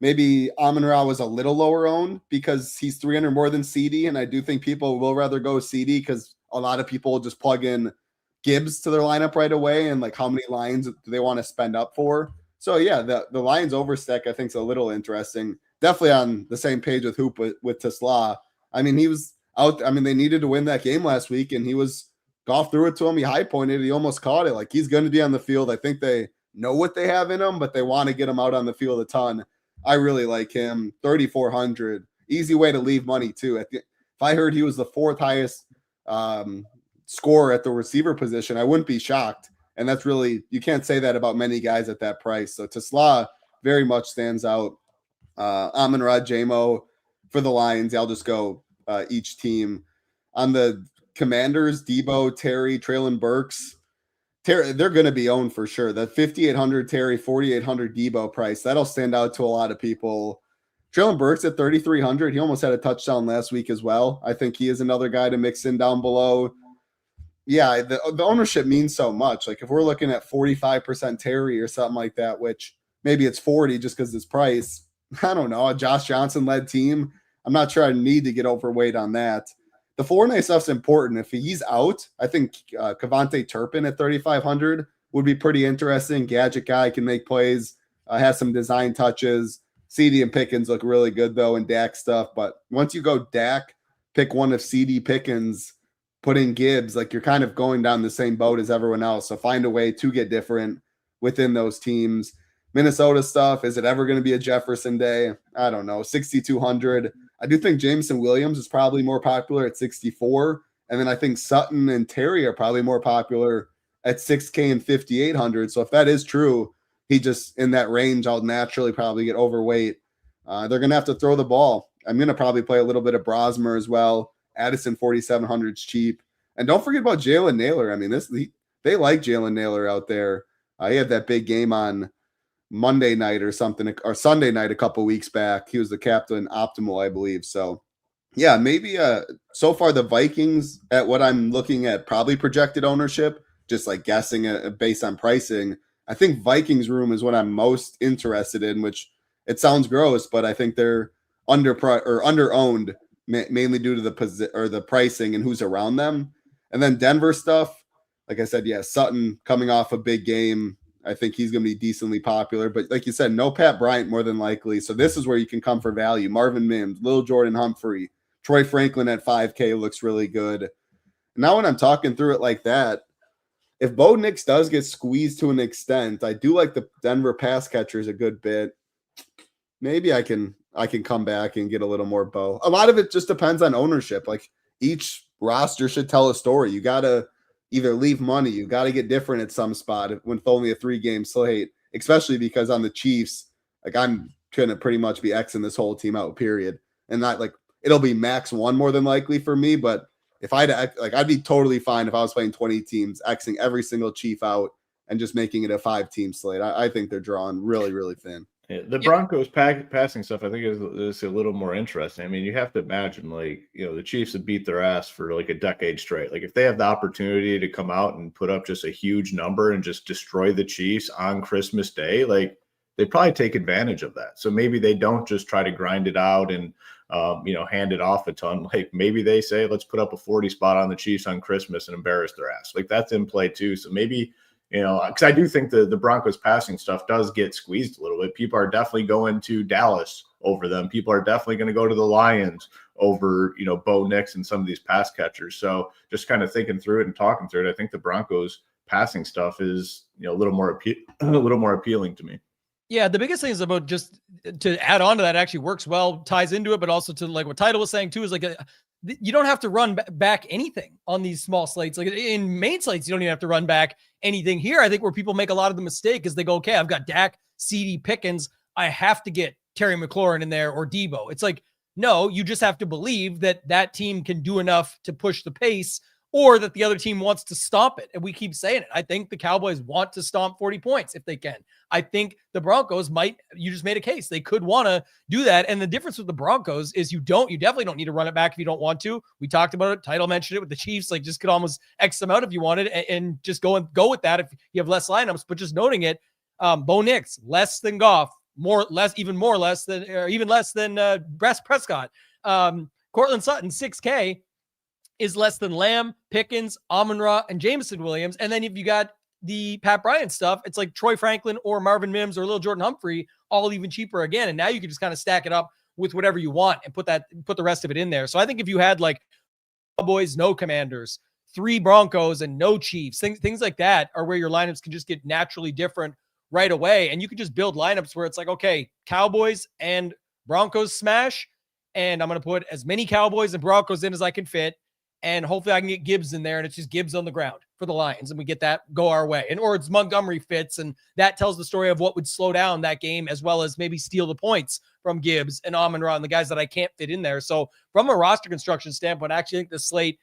maybe Amon-Ra was a little lower owned because he's 300 more than CD, and I do think people will rather go CD because a lot of people will just plug in Gibbs to their lineup right away, and like how many lines do they want to spend up for? So yeah, the Lions overstack I think is a little interesting. Definitely on the same page with Hoop with Tesla. I mean, he was out. I mean, they needed to win that game last week, and he was golf threw it to him. He high pointed. He almost caught it. Like he's going to be on the field. I think they know what they have in him, but they want to get him out on the field a ton. I really like him. 3,400. Easy way to leave money too. If I heard he was the fourth highest scorer at the receiver position, I wouldn't be shocked. And that's really, you can't say that about many guys at that price. So Tesla very much stands out. Amon-Ra, J-Mo for the Lions. I'll just go each team. On the Commanders, Debo, Terry, Traylon Burks. Terry, they're going to be owned for sure. That 5,800 Terry, 4,800 Debo price, that'll stand out to a lot of people. Traylon Burks at 3,300. He almost had a touchdown last week as well. I think he is another guy to mix in down below. Yeah, the ownership means so much. Like if we're looking at 45% Terry or something like that, which maybe it's 40 just because this price, I don't know, a Josh Johnson led team. I'm not sure I need to get overweight on that. The Fournette stuff's important. If he's out, I think Kevontae Turpin at 3,500 would be pretty interesting. Gadget guy, can make plays, has some design touches. CD and Pickens look really good, though, in Dak stuff. But once you go Dak, pick one of CD Pickens, put in Gibbs, like you're kind of going down the same boat as everyone else. So find a way to get different within those teams. Minnesota stuff, is it ever going to be a Jefferson day? I don't know. 6,200. I do think Jameson Williams is probably more popular at 64. And then I think Sutton and Terry are probably more popular at 6K and 5,800. So if that is true, he just in that range, I'll naturally probably get overweight. They're going to have to throw the ball. I'm going to probably play a little bit of Brosmer as well. Addison 4,700 is cheap. And don't forget about Jalen Naylor. I mean, they like Jalen Naylor out there. He had that big game on Monday night or something, or Sunday night a couple weeks back. He was the captain optimal, I believe. So yeah, maybe so far the Vikings at what I'm looking at, probably projected ownership, just like guessing based on pricing. I think Vikings room is what I'm most interested in, which it sounds gross, but I think they're under-owned mainly due to the pricing and who's around them. And then Denver stuff, like I said, yeah, Sutton coming off a big game. I think he's going to be decently popular. But like you said, no Pat Bryant more than likely. So this is where you can come for value. Marvin Mims, Lil Jordan Humphrey, Troy Franklin at 5K looks really good. Now when I'm talking through it like that, if Bo Nix does get squeezed to an extent, I do like the Denver pass catchers a good bit. Maybe I can come back and get a little more Bo. A lot of it just depends on ownership. Like each roster should tell a story. You got to either leave money, you got to get different at some spot when it's only a 3-game slate, especially because on the Chiefs, like I'm going to pretty much be Xing this whole team out, period. And not like it'll be max 1 more than likely for me, but if I'd be totally fine if I was playing 20 teams, Xing every single Chief out and just making it a 5-team slate. I think they're drawing really, really thin. Yeah, the Broncos passing stuff, I think, is a little more interesting. I mean, you have to imagine, like, the Chiefs have beat their ass for like a decade straight. Like, if they have the opportunity to come out and put up just a huge number and just destroy the Chiefs on Christmas Day, like, they probably take advantage of that. So maybe they don't just try to grind it out and, hand it off a ton. Like, maybe they say, let's put up a 40 spot on the Chiefs on Christmas and embarrass their ass. Like, that's in play too. So maybe, because I do think the Broncos passing stuff does get squeezed a little bit. People are definitely going to Dallas over them. People are definitely going to go to the Lions over, Bo Nix and some of these pass catchers. So just kind of thinking through it and talking through it, I think the Broncos passing stuff is, a little more appealing to me. Yeah, the biggest thing is about just to add on to that, actually works well, ties into it, but also to like what Title was saying too, is like you don't have to run back anything on these small slates. Like in main slates, you don't even have to run back anything. Here, I think where people make a lot of the mistake is they go, okay, I've got Dak, CD, Pickens. I have to get Terry McLaurin in there or Debo. It's like, no, you just have to believe that team can do enough to push the pace or that the other team wants to stomp it. And we keep saying it. I think the Cowboys want to stomp 40 points if they can. I think the Broncos might, you just made a case. They could want to do that. And the difference with the Broncos is you definitely don't need to run it back if you don't want to. We talked about it. Title mentioned it with the Chiefs. Like, just could almost X them out if you wanted, and just go with that if you have less lineups. But just noting it, Bo Nix, less than Goff, even less than Prescott. Cortland Sutton, 6K. Is less than Lamb, Pickens, Amon-Ra, and Jameson Williams. And then if you got the Pat Bryant stuff, it's like Troy Franklin or Marvin Mims or Lil Jordan Humphrey, all even cheaper again. And now you can just kind of stack it up with whatever you want and put the rest of it in there. So I think if you had like Cowboys, no Commanders, 3 Broncos, and no Chiefs, things like that are where your lineups can just get naturally different right away. And you can just build lineups where it's like, okay, Cowboys and Broncos smash. And I'm going to put as many Cowboys and Broncos in as I can fit. And hopefully I can get Gibbs in there, and it's just Gibbs on the ground for the Lions, and we get that go our way. Or it's Montgomery fits, and that tells the story of what would slow down that game, as well as maybe steal the points from Gibbs and Amon-Ra and the guys that I can't fit in there. So from a roster construction standpoint, I actually think the slate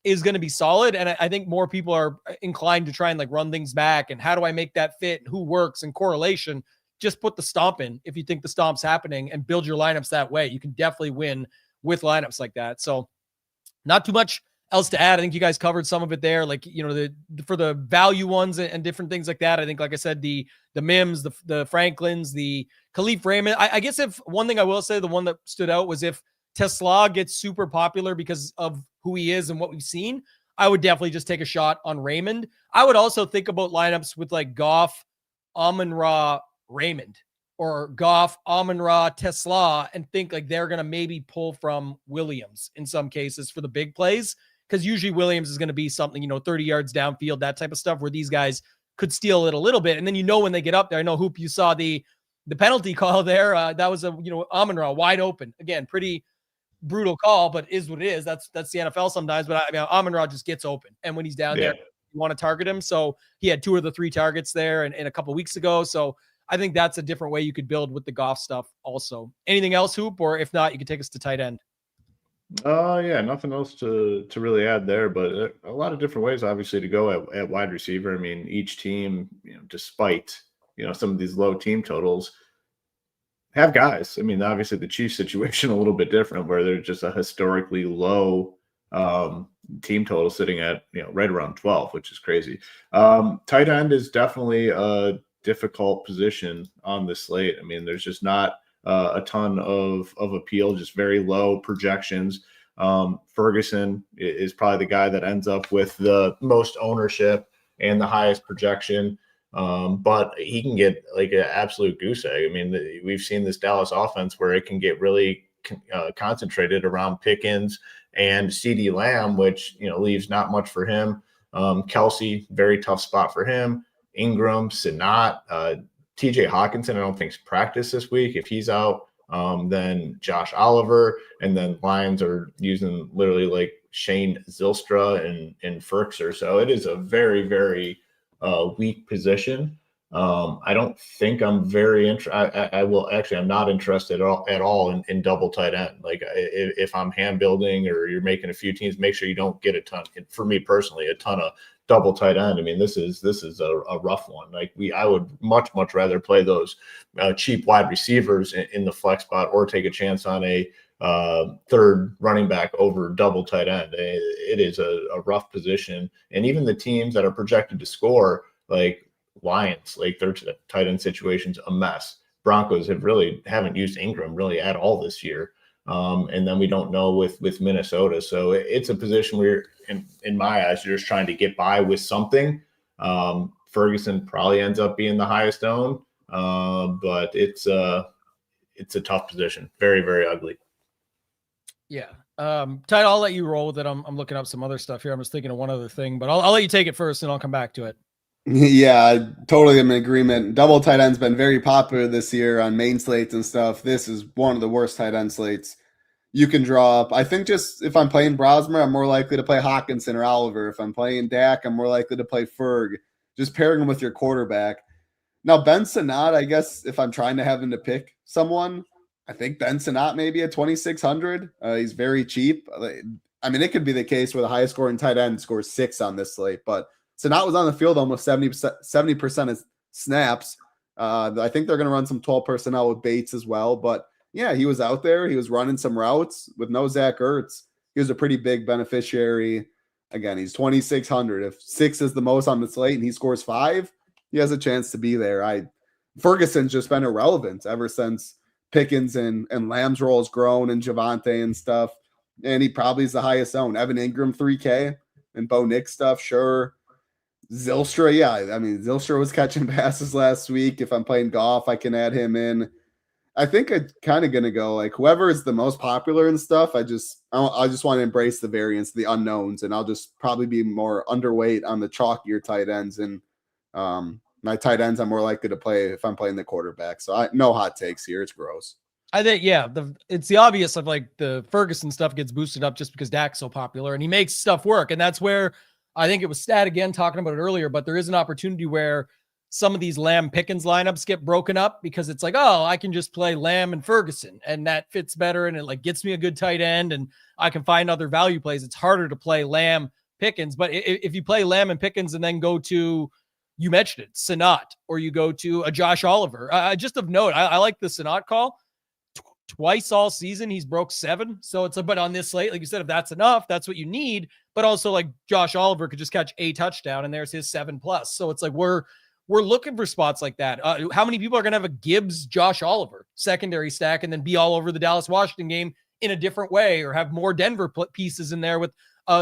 is going to be solid, and I think more people are inclined to try and like run things back, and how do I make that fit, and who works, and correlation. Just put the stomp in if you think the stomp's happening, and build your lineups that way. You can definitely win with lineups like that. So not too much else to add. I think you guys covered some of it there. Like, for the value ones and different things like that. I think, like I said, the Mims, the Franklins, the Khalif Raymond. I guess if one thing I will say, the one that stood out was if Tesla gets super popular because of who he is and what we've seen, I would definitely just take a shot on Raymond. I would also think about lineups with like Goff, Amon-Ra, Raymond, or Goff, Amon-Ra, Tesla, and think like they're going to maybe pull from Williams in some cases for the big plays. Because usually Williams is going to be something, 30 yards downfield, that type of stuff, where these guys could steal it a little bit. And then, when they get up there, I know Hoop, you saw the penalty call there. That was Amon-Ra wide open. Again, pretty brutal call, but is what it is. That's the NFL sometimes. But Amon-Ra just gets open. And when he's down there, you want to target him. So he had 2 of the 3 targets there and a couple of weeks ago. So I think that's a different way you could build with the Goff stuff also. Anything else, Hoop? Or if not, you can take us to tight end. Yeah, nothing else to really add there, but a lot of different ways, obviously, to go at wide receiver. I mean, each team, despite, some of these low team totals, have guys. I mean, obviously the Chiefs situation a little bit different, where they're just a historically low team total sitting at, right around 12, which is crazy. Tight end is definitely a difficult position on the slate. I mean, there's just not a ton of appeal, just very low projections. Ferguson is probably the guy that ends up with the most ownership and the highest projection. But he can get like an absolute goose egg. I mean, we've seen this Dallas offense where it can get really concentrated around Pickens and CeeDee Lamb, which, leaves not much for him. Kelsey, very tough spot for him. Ingram, Sinat, TJ Hawkinson, I don't think's practiced this week. If he's out, then Josh Oliver, and then Lions are using literally like Shane Zylstra and Firkser. So it is a very, very weak position. I don't think I'm very I'm not interested at all in double tight end. Like if I'm hand building or you're making a few teams, make sure you don't get a ton. For me personally, a ton of double tight end. I mean, this is a rough one. Like I would much rather play those cheap wide receivers in the flex spot, or take a chance on a third running back over double tight end. It is a rough position, and even the teams that are projected to score, like Lions, like their tight end situation's a mess. Broncos haven't used Ingram really at all this year. And then we don't know with Minnesota. So it's a position where, in my eyes, you're just trying to get by with something. Ferguson probably ends up being the highest owned, but it's a tough position. Very, very ugly. Yeah. Ty, I'll let you roll with it. I'm looking up some other stuff here. I'm just thinking of one other thing, but I'll let you take it first and I'll come back to it. Yeah, I totally am in agreement. Double tight end's been very popular this year on main slates and stuff. This is one of the worst tight end slates you can draw up. I think just if I'm playing Brosmer, I'm more likely to play Hawkinson or Oliver. If I'm playing Dak, I'm more likely to play Ferg. Just pairing him with your quarterback. Now, Ben Sinnott, I guess if I'm trying to have him to pick someone, I think Ben Sinnott maybe at 2,600. He's very cheap. I mean, it could be the case where the highest scoring tight end scores 6 on this slate, but Sanat was on the field almost 70% of snaps. I think they're going to run some 12 personnel with Bates as well, but yeah, he was out there. He was running some routes with no Zach Ertz. He was a pretty big beneficiary. Again, he's 2,600. If 6 is the most on the slate and he scores 5, he has a chance to be there. Ferguson's just been irrelevant ever since Pickens and Lamb's role has grown and Javonte and stuff. And he probably is the highest owned. Evan Ingram, 3K, and Bo Nick stuff, sure. Zylstra, yeah. I mean, Zylstra was catching passes last week. If I'm playing golf, I can add him in. I think I'm kind of going to go like whoever is the most popular and stuff. I just want to embrace the variance, the unknowns, and I'll just probably be more underweight on the chalkier tight ends. And my tight ends I'm more likely to play if I'm playing the quarterback. So no hot takes here. It's gross. I think, yeah, it's the obvious of like the Ferguson stuff gets boosted up just because Dak's so popular and he makes stuff work. And that's where I think it was Stat again talking about it earlier, but there is an opportunity where some of these Lamb Pickens lineups get broken up because it's like, oh, I can just play Lamb and Ferguson and that fits better. And it like gets me a good tight end and I can find other value plays. It's harder to play Lamb Pickens, but if you play Lamb and Pickens and then go to, you mentioned it, Sanat, or you go to a Josh Oliver, just of note, I like the Sanat call. Twice all season, he's broke 7. So it's but on this slate, like you said, if that's enough, that's what you need. But also like Josh Oliver could just catch a touchdown and there's his 7+. So it's like, we're looking for spots like that. How many people are going to have a Gibbs, Josh Oliver secondary stack and then be all over the Dallas Washington game in a different way, or have more Denver pieces in there with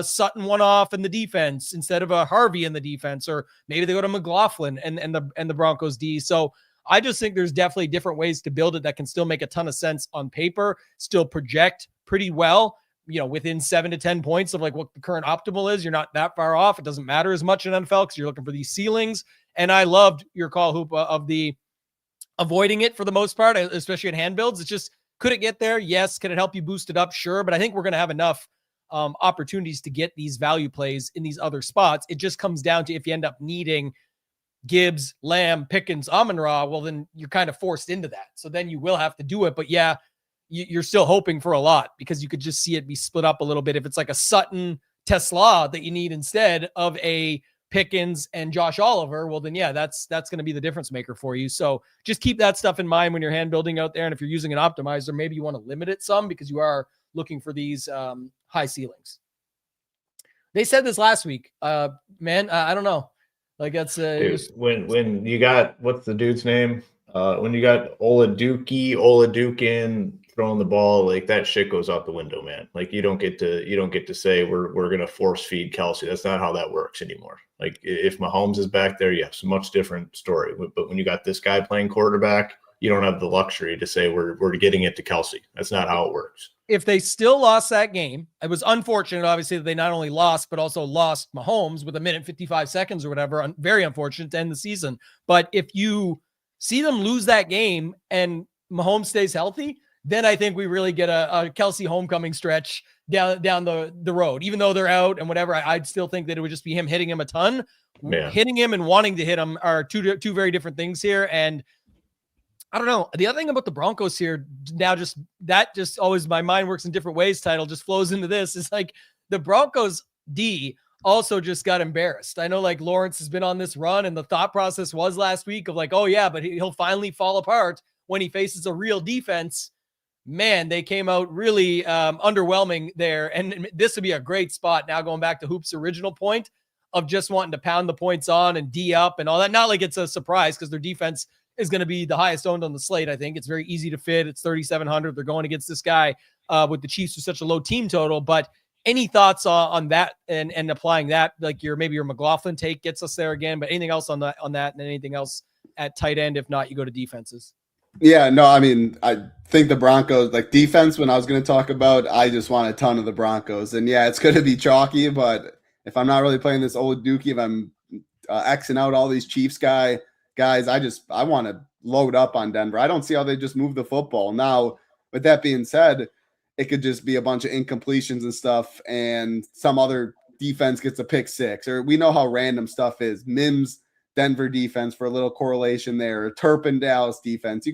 Sutton one off in the defense instead of a Harvey in the defense, or maybe they go to McLaughlin and the Broncos D. So I just think there's definitely different ways to build it that can still make a ton of sense on paper, still project pretty well, within 7 to 10 points of like what the current optimal is. You're not that far off. It doesn't matter as much in NFL because you're looking for these ceilings. And I loved your call, Hoop, of the avoiding it for the most part, especially in hand builds. It's just, could it get there? Yes. Can it help you boost it up? Sure. But I think we're going to have enough opportunities to get these value plays in these other spots. It just comes down to if you end up needing Gibbs, Lamb, Pickens, Amon-Ra, well, then you're kind of forced into that. So then you will have to do it. But yeah, you're still hoping for a lot because you could just see it be split up a little bit. If it's like a Sutton Tesla that you need instead of a Pickens and Josh Oliver, well, then yeah, that's going to be the difference maker for you. So just keep that stuff in mind when you're hand building out there. And if you're using an optimizer, maybe you want to limit it some because you are looking for these high ceilings. They said this last week, man. I don't know. Like that's when you got, what's the dude's name? When you got Oladukin throwing the ball, like that shit goes out the window, man. Like you don't get to say we're gonna force feed Kelsey. That's not how that works anymore. Like if Mahomes is back there, yes, much different story. But when you got this guy playing quarterback, you don't have the luxury to say we're getting it to Kelsey. That's not how it works. If they still lost that game, it was unfortunate, obviously, that they not only lost, but also lost Mahomes with 1:55 or whatever. Very unfortunate to end the season. But if you see them lose that game and Mahomes stays healthy, then I think we really get a Kelsey homecoming stretch down the road. Even though they're out and whatever, I'd still think that it would just be him hitting him a ton. Yeah. Hitting him and wanting to hit him are two very different things here. And I don't know. The other thing about the Broncos here now, just always my mind works in different ways. Title just flows into this. Is like the Broncos D also just got embarrassed. I know like Lawrence has been on this run and the thought process was last week of like, oh yeah, but he'll finally fall apart when he faces a real defense. Man, they came out really underwhelming there. And this would be a great spot now going back to Hoop's original point of just wanting to pound the points on and D up and all that. Not like it's a surprise because their defense is going to be the highest owned on the slate. I think it's very easy to fit. It's 3,700. They're going against this guy with the Chiefs with such a low team total. But any thoughts on that and applying that? Like maybe your McLaughlin take gets us there again. But anything else on that and anything else at tight end? If not, you go to defenses. Yeah, no, I mean, I think the Broncos, like defense, when I was going to talk about, I just want a ton of the Broncos. And yeah, it's going to be chalky, but if I'm not really playing this old Dookie, if I'm Xing out all these Chiefs guys, I want to load up on Denver. I don't see how they just move the football. Now, with that being said, it could just be a bunch of incompletions and stuff, and some other defense gets a pick six, or we know how random stuff is. Mims Denver defense for a little correlation there. Turpin Dallas defense.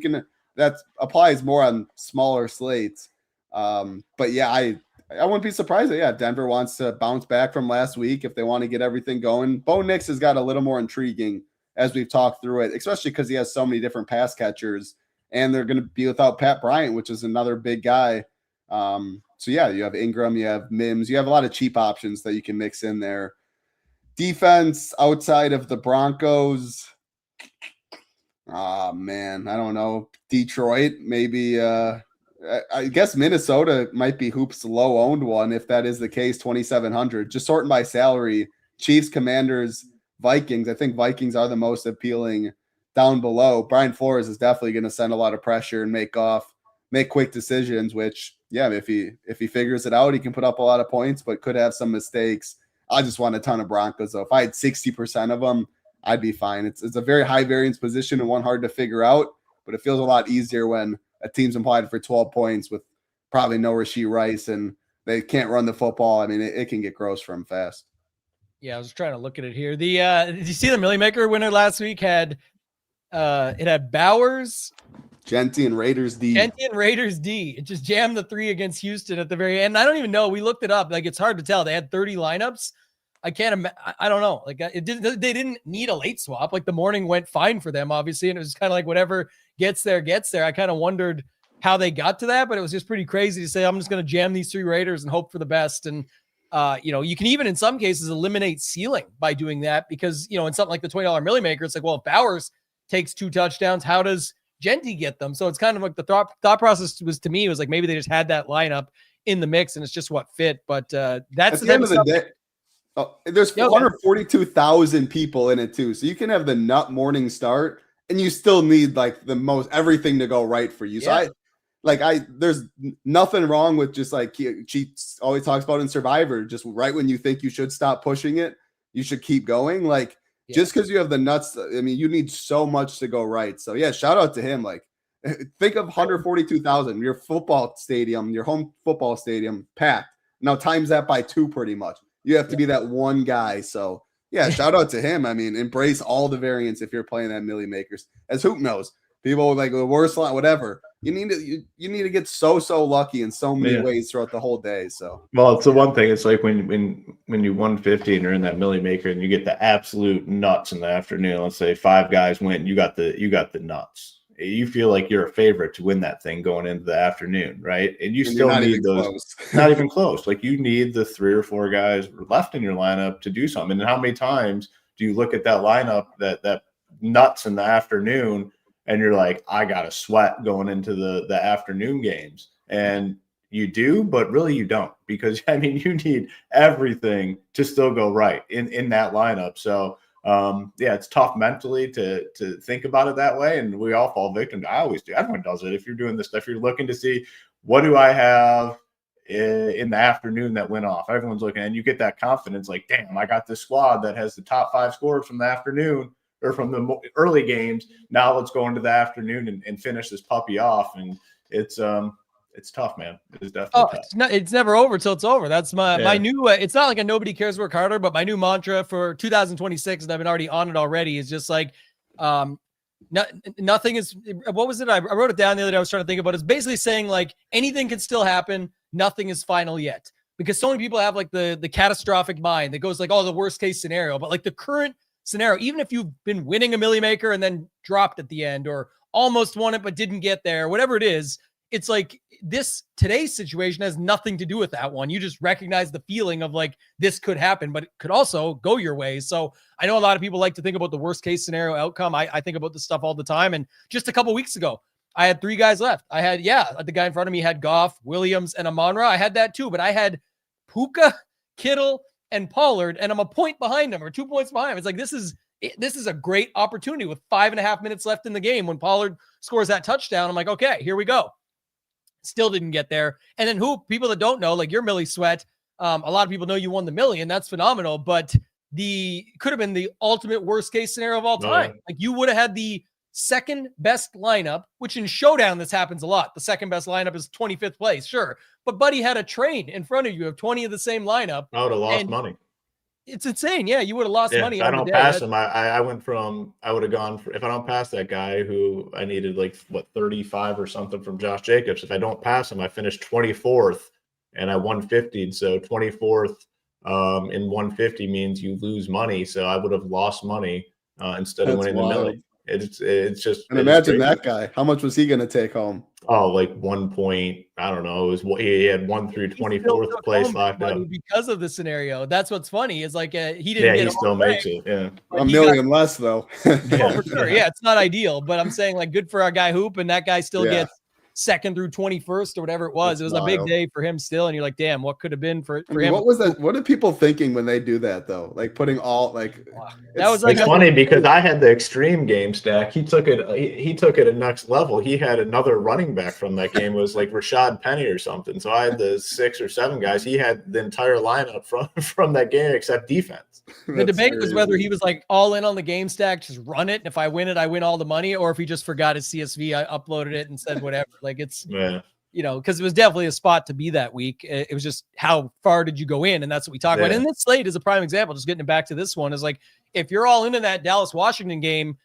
That applies more on smaller slates. But yeah, I wouldn't be surprised if Denver wants to bounce back from last week, if they want to get everything going. Bo Nix has got a little more intriguing as we've talked through it, especially because he has so many different pass catchers, and they're going to be without Pat Bryant, which is another big guy. So yeah, you have Ingram, you have Mims, you have a lot of cheap options that you can mix in there. Defense outside of the Broncos. Man, I don't know. Detroit, maybe. I guess Minnesota might be Hoop's low-owned one. If that is the case, 2,700. Just sorting by salary. Chiefs, Commanders, Vikings. I think Vikings are the most appealing down below. Brian Flores is definitely going to send a lot of pressure and make quick decisions, which, yeah, if he figures it out, he can put up a lot of points, but could have some mistakes. I just want a ton of Broncos, though. If I had 60% of them, I'd be fine. It's a very high variance position and one hard to figure out, but it feels a lot easier when a team's implied for 12 points with probably no Rashee Rice and they can't run the football. I mean, it can get gross for them fast. Yeah, I was trying to look at it here. Did you see the Millie Maker winner last week it had Bowers, Genty and Raiders D. It just jammed the 3 against Houston at the very end. I don't even know. We looked it up. Like, it's hard to tell. They had 30 lineups. I don't know. Like, they didn't need a late swap. Like, the morning went fine for them, obviously. And it was kind of like whatever gets there. I kind of wondered how they got to that, but it was just pretty crazy to say, I'm just going to jam these 3 Raiders and hope for the best. And, you can even in some cases eliminate ceiling by doing that because, in something like the $20 Millie Maker, it's like, well, if Bowers takes 2 touchdowns, how does Genty get them? So it's kind of like the thought process was to me was like maybe they just had that lineup in the mix and it's just what fit. But that's the end of the day. Oh, there's 442,000 people in it too, so you can have the nut morning start, and you still need like the most everything to go right for you. Yeah. So there's nothing wrong with just like Cheats always talks about in Survivor. Just right when you think you should stop pushing it, you should keep going. Like just because you have the nuts, I mean, you need so much to go right. So yeah, shout out to him. Like think of 142,000, your football stadium, your home football stadium packed. Now times that by 2 pretty much. You have to be that one guy. So, yeah, shout out to him. I mean, embrace all the variants if you're playing that Millie Makers. As Hoop knows, people like the worst line, whatever. You need to get so lucky in so many ways throughout the whole day. So, well, it's the one thing. It's like when you 150 and you're in that Millie Maker and you get the absolute nuts in the afternoon. Let's say 5 guys win. You got the nuts. You feel like you're a favorite to win that thing going into the afternoon, right? And you still need those, not even close. Like you need the 3 or 4 guys left in your lineup to do something. And how many times do you look at that lineup, that nuts in the afternoon, and you're like, I got to sweat going into the afternoon games. And you do, but really you don't, because I mean, you need everything to still go right in that lineup. So it's tough mentally to think about it that way. And we all fall victim to, I always do. Everyone does it. If you're doing this stuff, you're looking to see, what do I have in the afternoon that went off? Everyone's looking, and you get that confidence like, damn, I got this squad that has the top 5 scorers from the afternoon or from the early games. Now let's go into the afternoon and finish this puppy off. And it's tough, man. It's definitely tough. It's never over till it's over. That's my new, it's not like a nobody cares work harder, but my new mantra for 2026, and I've been already on it, is just like, nothing is, what was it? I wrote it down the other day. I was trying to think about it. It's basically saying like anything can still happen. Nothing is final yet, because so many people have like the catastrophic mind that goes like, oh, the worst case scenario, but like the current scenario, even if you've been winning a Millie Maker and then dropped at the end or almost won it, but didn't get there, whatever it is, it's like today's situation has nothing to do with that one. You just recognize the feeling of like, this could happen, but it could also go your way. So I know a lot of people like to think about the worst case scenario outcome. I think about this stuff all the time. And just a couple weeks ago, I had 3 guys left. I had, the guy in front of me had Goff, Williams, and Amon-Ra. I had that too, but I had Puka, Kittle, and Pollard, and I'm a point behind him or 2 points behind him. It's like, this is a great opportunity with 5.5 minutes left in the game. When Pollard scores that touchdown, I'm like, okay, here we go. Still didn't get there. And then people that don't know, like your Millie Sweat, a lot of people know you won the million. That's phenomenal, but could have been the ultimate worst case scenario of all time. Yeah. Like you would have had the second best lineup, which in Showdown, this happens a lot. The second best lineup is 25th place. Sure. But Buddy had a train in front of you of 20 of the same lineup. I would have lost money. It's insane. Yeah. You would have lost money. If I don't pass him, I would have gone if I don't pass that guy who I needed 35 or something from Josh Jacobs. If I don't pass him, I finished 24th and I 150'd. So 24th in 150 means you lose money. So I would have lost money instead of winning the Millie. It's just. And imagine that guy. How much was he going to take home? Oh, like 1 point. I don't know. It was he had 1 through 24th place locked up because of the scenario. That's what's funny. Is like he didn't. Yeah, get he still makes it. Yeah, $1 million less though. Oh, for sure. Yeah, it's not ideal, but I'm saying like good for our guy Hoop, and that guy still gets 2nd through 21st or whatever it was. It was a big day for him still, and you're like, damn, what could have been for him? What was that? What are people thinking when they do that though? Like putting all like that was like it's funny because I had the extreme game stack. He took it. He took it a next level. He had another running back from that game. It was like Rashad Penny or something. So I had the 6 or 7 guys. He had the entire lineup from that game except defense. The debate was whether he was like all in on the game stack, just run it. And if I win it, I win all the money, or if he just forgot his CSV, I uploaded it and said whatever. Like it's, because it was definitely a spot to be that week. It was just how far did you go in? And that's what we talk about. And this slate is a prime example. Just getting it back to this one is like, if you're all in that Dallas-Washington game,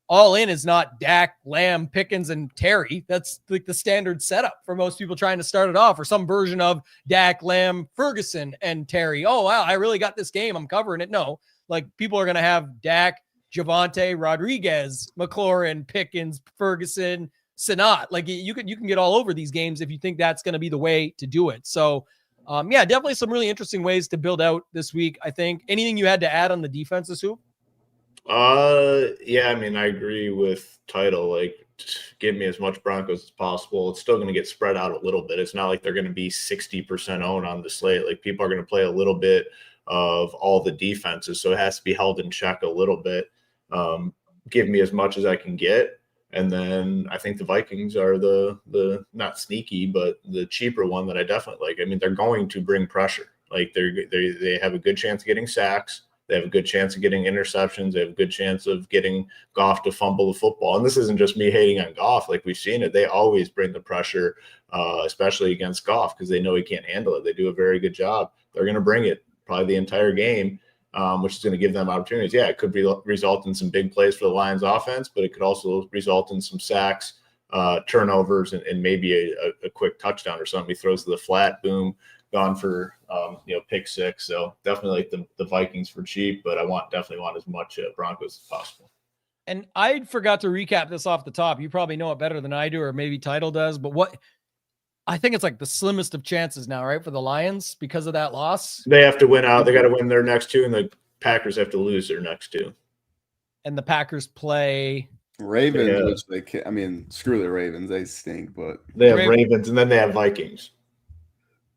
all in is not Dak, Lamb, Pickens, and Terry. That's like the standard setup for most people trying to start it off, or some version of Dak, Lamb, Ferguson, and Terry. Oh, wow, I really got this game. I'm covering it. No, like people are going to have Dak, Javonte, Rodriguez, McLaurin, Pickens, Ferguson, Sanat. Like you can get all over these games if you think that's going to be the way to do it. So, definitely some really interesting ways to build out this week. I think anything you had to add on the defensive Hoop? I mean, I agree with title. Like, just give me as much Broncos as possible. It's still going to get spread out a little bit. It's not like they're going to be 60% owned on the slate. Like, people are going to play a little bit of all the defenses, so it has to be held in check a little bit. Give me as much as I can get. And then I think the Vikings are the not sneaky, but the cheaper one that I definitely like. I mean, they're going to bring pressure. Like they have a good chance of getting sacks. They have a good chance of getting interceptions. They have a good chance of getting Goff to fumble the football. And this isn't just me hating on Goff. Like we've seen it. They always bring the pressure, especially against Goff, because they know he can't handle it. They do a very good job. They're going to bring it probably the entire game. Which is going to give them opportunities. Yeah, it could result in some big plays for the Lions offense, but it could also result in some sacks, turnovers, and maybe a quick touchdown or something. He throws to the flat, boom, gone for pick 6. So definitely like the Vikings for cheap, but I definitely want as much Broncos as possible. And I forgot to recap this off the top. You probably know it better than I do, or maybe Title does, but I think it's like the slimmest of chances now, right? For the Lions because of that loss. They have to win out. They got to win their next 2, and the Packers have to lose their next 2. And the Packers play Ravens, which they can't. I mean, screw the Ravens. They stink, but they have Ravens and then they have Vikings.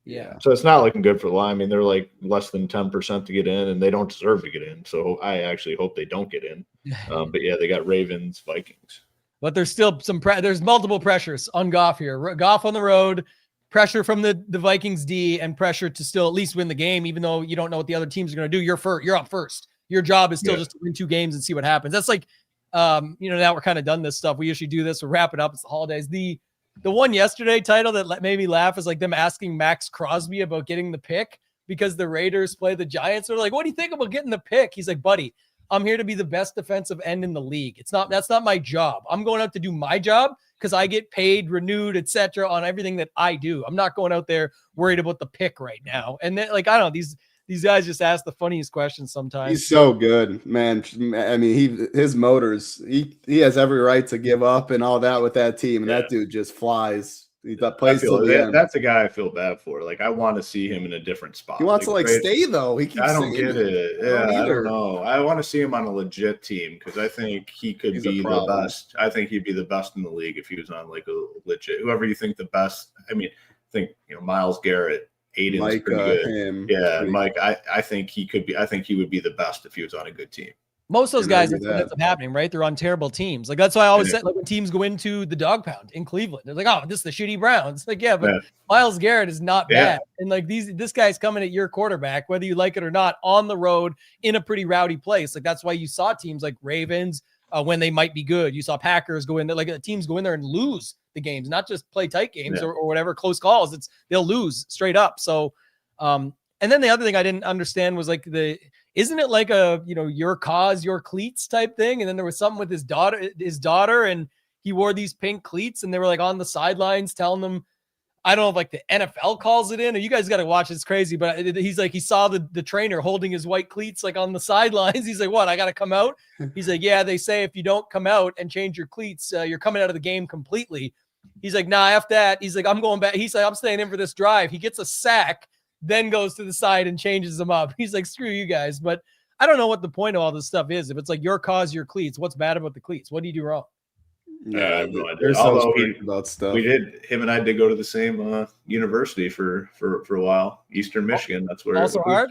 Yeah. So it's not looking good for the Lions. I mean, they're like less than 10% to get in, and they don't deserve to get in. So I actually hope they don't get in. But yeah, they got Ravens, Vikings. But there's still there's multiple pressures on Goff here. Goff on the road, pressure from the Vikings D, and pressure to still at least win the game, even though you don't know what the other teams are going to do. You're up first. Your job is still just to win 2 games and see what happens. That's like, now we're kind of done this stuff. We usually do this. We'll wrap it up. It's the holidays. The one yesterday title that made me laugh is like them asking Max Crosby about getting the pick because the Raiders play the Giants. They're like, what do you think about getting the pick? He's like, buddy, I'm here to be the best defensive end in the league. That's not my job. I'm going out to do my job because I get paid, renewed, etc. on everything that I do. I'm not going out there worried about the pick right now. And then, like, I don't know, these guys just ask the funniest questions sometimes. He's so good, man. I mean, his motors, he has every right to give up and all that with that team. And that dude just flies. That's a guy I feel bad for. Like, I want to see him in a different spot. He wants to stay though. He keeps I don't get it. I don't know. I want to see him on a legit team because I think he could be the best. I think he'd be the best in the league if he was on like a legit. Whoever you think the best. I mean, I think Myles Garrett, Aiden's pretty good. Mike. I think he could be. I think he would be the best if he was on a good team. Most of those guys, that's what ends up happening, right? They're on terrible teams. Like, that's why I always said, like, when teams go into the dog pound in Cleveland, they're like, oh, this is the shitty Browns. Like, but Myles Garrett is not bad. And like this guy's coming at your quarterback, whether you like it or not, on the road in a pretty rowdy place. Like, that's why you saw teams like Ravens when they might be good. You saw Packers go in there, like teams go in there and lose the games, not just play tight games or whatever, close calls. They'll lose straight up. So, and then the other thing I didn't understand was like isn't it like a, your cause, your cleats type thing? And then there was something with his daughter, and he wore these pink cleats and they were like on the sidelines telling them, I don't know if like the NFL calls it in, or you guys got to watch. It's crazy, but he's like, he saw the trainer holding his white cleats like on the sidelines. He's like, what? I got to come out. He's like, yeah, they say if you don't come out and change your cleats, you're coming out of the game completely. He's like, nah, F that. He's like, I'm going back. He's like, I'm staying in for this drive. He gets a sack, then goes to the side and changes them up. He's like, screw you guys. But I don't know what the point of all this stuff is. If it's like your cause, your cleats, what's bad about the cleats? What do you do wrong? I have no idea. There's Although about stuff. him and I did go to the same university for a while, Eastern Michigan. That's where Also hard?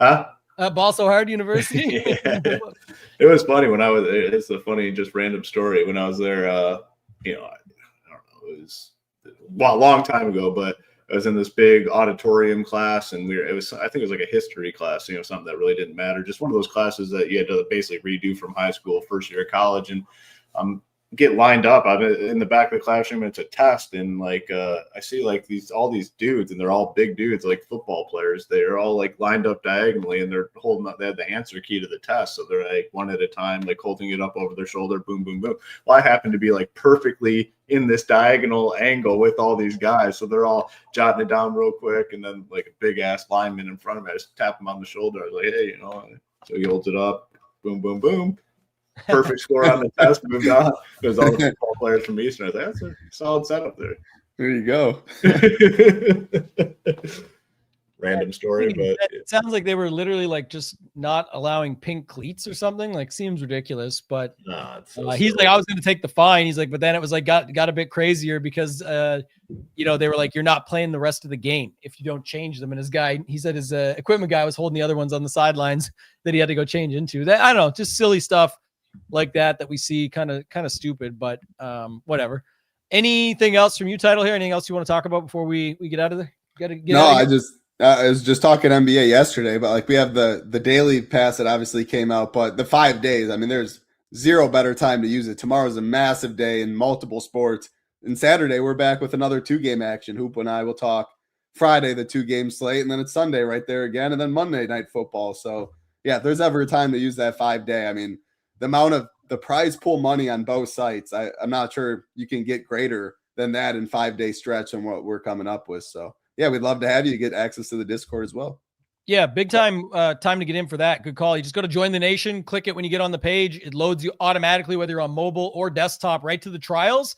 Huh? Ball So Hard University. Yeah. It was funny when I was. It's a funny, just random story. When I was there, I don't know. It was a long time ago, but I was in this big auditorium class, and I think it was like a history class. Something that really didn't matter. Just one of those classes that you had to basically redo from high school, first year of college, and get lined up. I'm in the back of the classroom. It's a test, and I see like all these dudes, and they're all big dudes, like football players. They're all like lined up diagonally, and they're holding up. They have the answer key to the test, so they're like one at a time, like holding it up over their shoulder. Boom, boom, boom. Well, I happen to be like perfectly in this diagonal angle with all these guys, so they're all jotting it down real quick, and then like a big ass lineman in front of me, I just tap him on the shoulder. I was like, hey, So he holds it up. Boom, boom, boom. Perfect score on the test. Moved on. There's all the football players from Eastern. I was like, that's a solid setup there. There you go. Random story, but it sounds like they were literally like just not allowing pink cleats or something. Like, seems ridiculous. But he's like, I was going to take the fine. He's like, but then it was like got a bit crazier because they were like, you're not playing the rest of the game if you don't change them. And he said his equipment guy was holding the other ones on the sidelines that he had to go change into. That, I don't know, just silly stuff like that we see, kind of stupid, but whatever. Anything else from you, Title, here? Anything else you want to talk about before we get out of there? I was just talking NBA yesterday, but like we have the daily pass that obviously came out, but the 5 days, I mean, there's zero better time to use it. Tomorrow's a massive day in multiple sports. And Saturday, we're back with another 2-game action. Hoop and I will talk Friday, the 2-game slate, and then it's Sunday right there again, and then Monday night football. So yeah, if there's ever a time to use that 5-day, I mean, the amount of the prize pool money on both sites, I'm not sure you can get greater than that in 5-day stretch and what we're coming up with. So yeah, we'd love to have you get access to the Discord as well. Yeah, big time to get in for that. Good call. You just go to Join the Nation, click it when you get on the page. It loads you automatically, whether you're on mobile or desktop, right to the trials.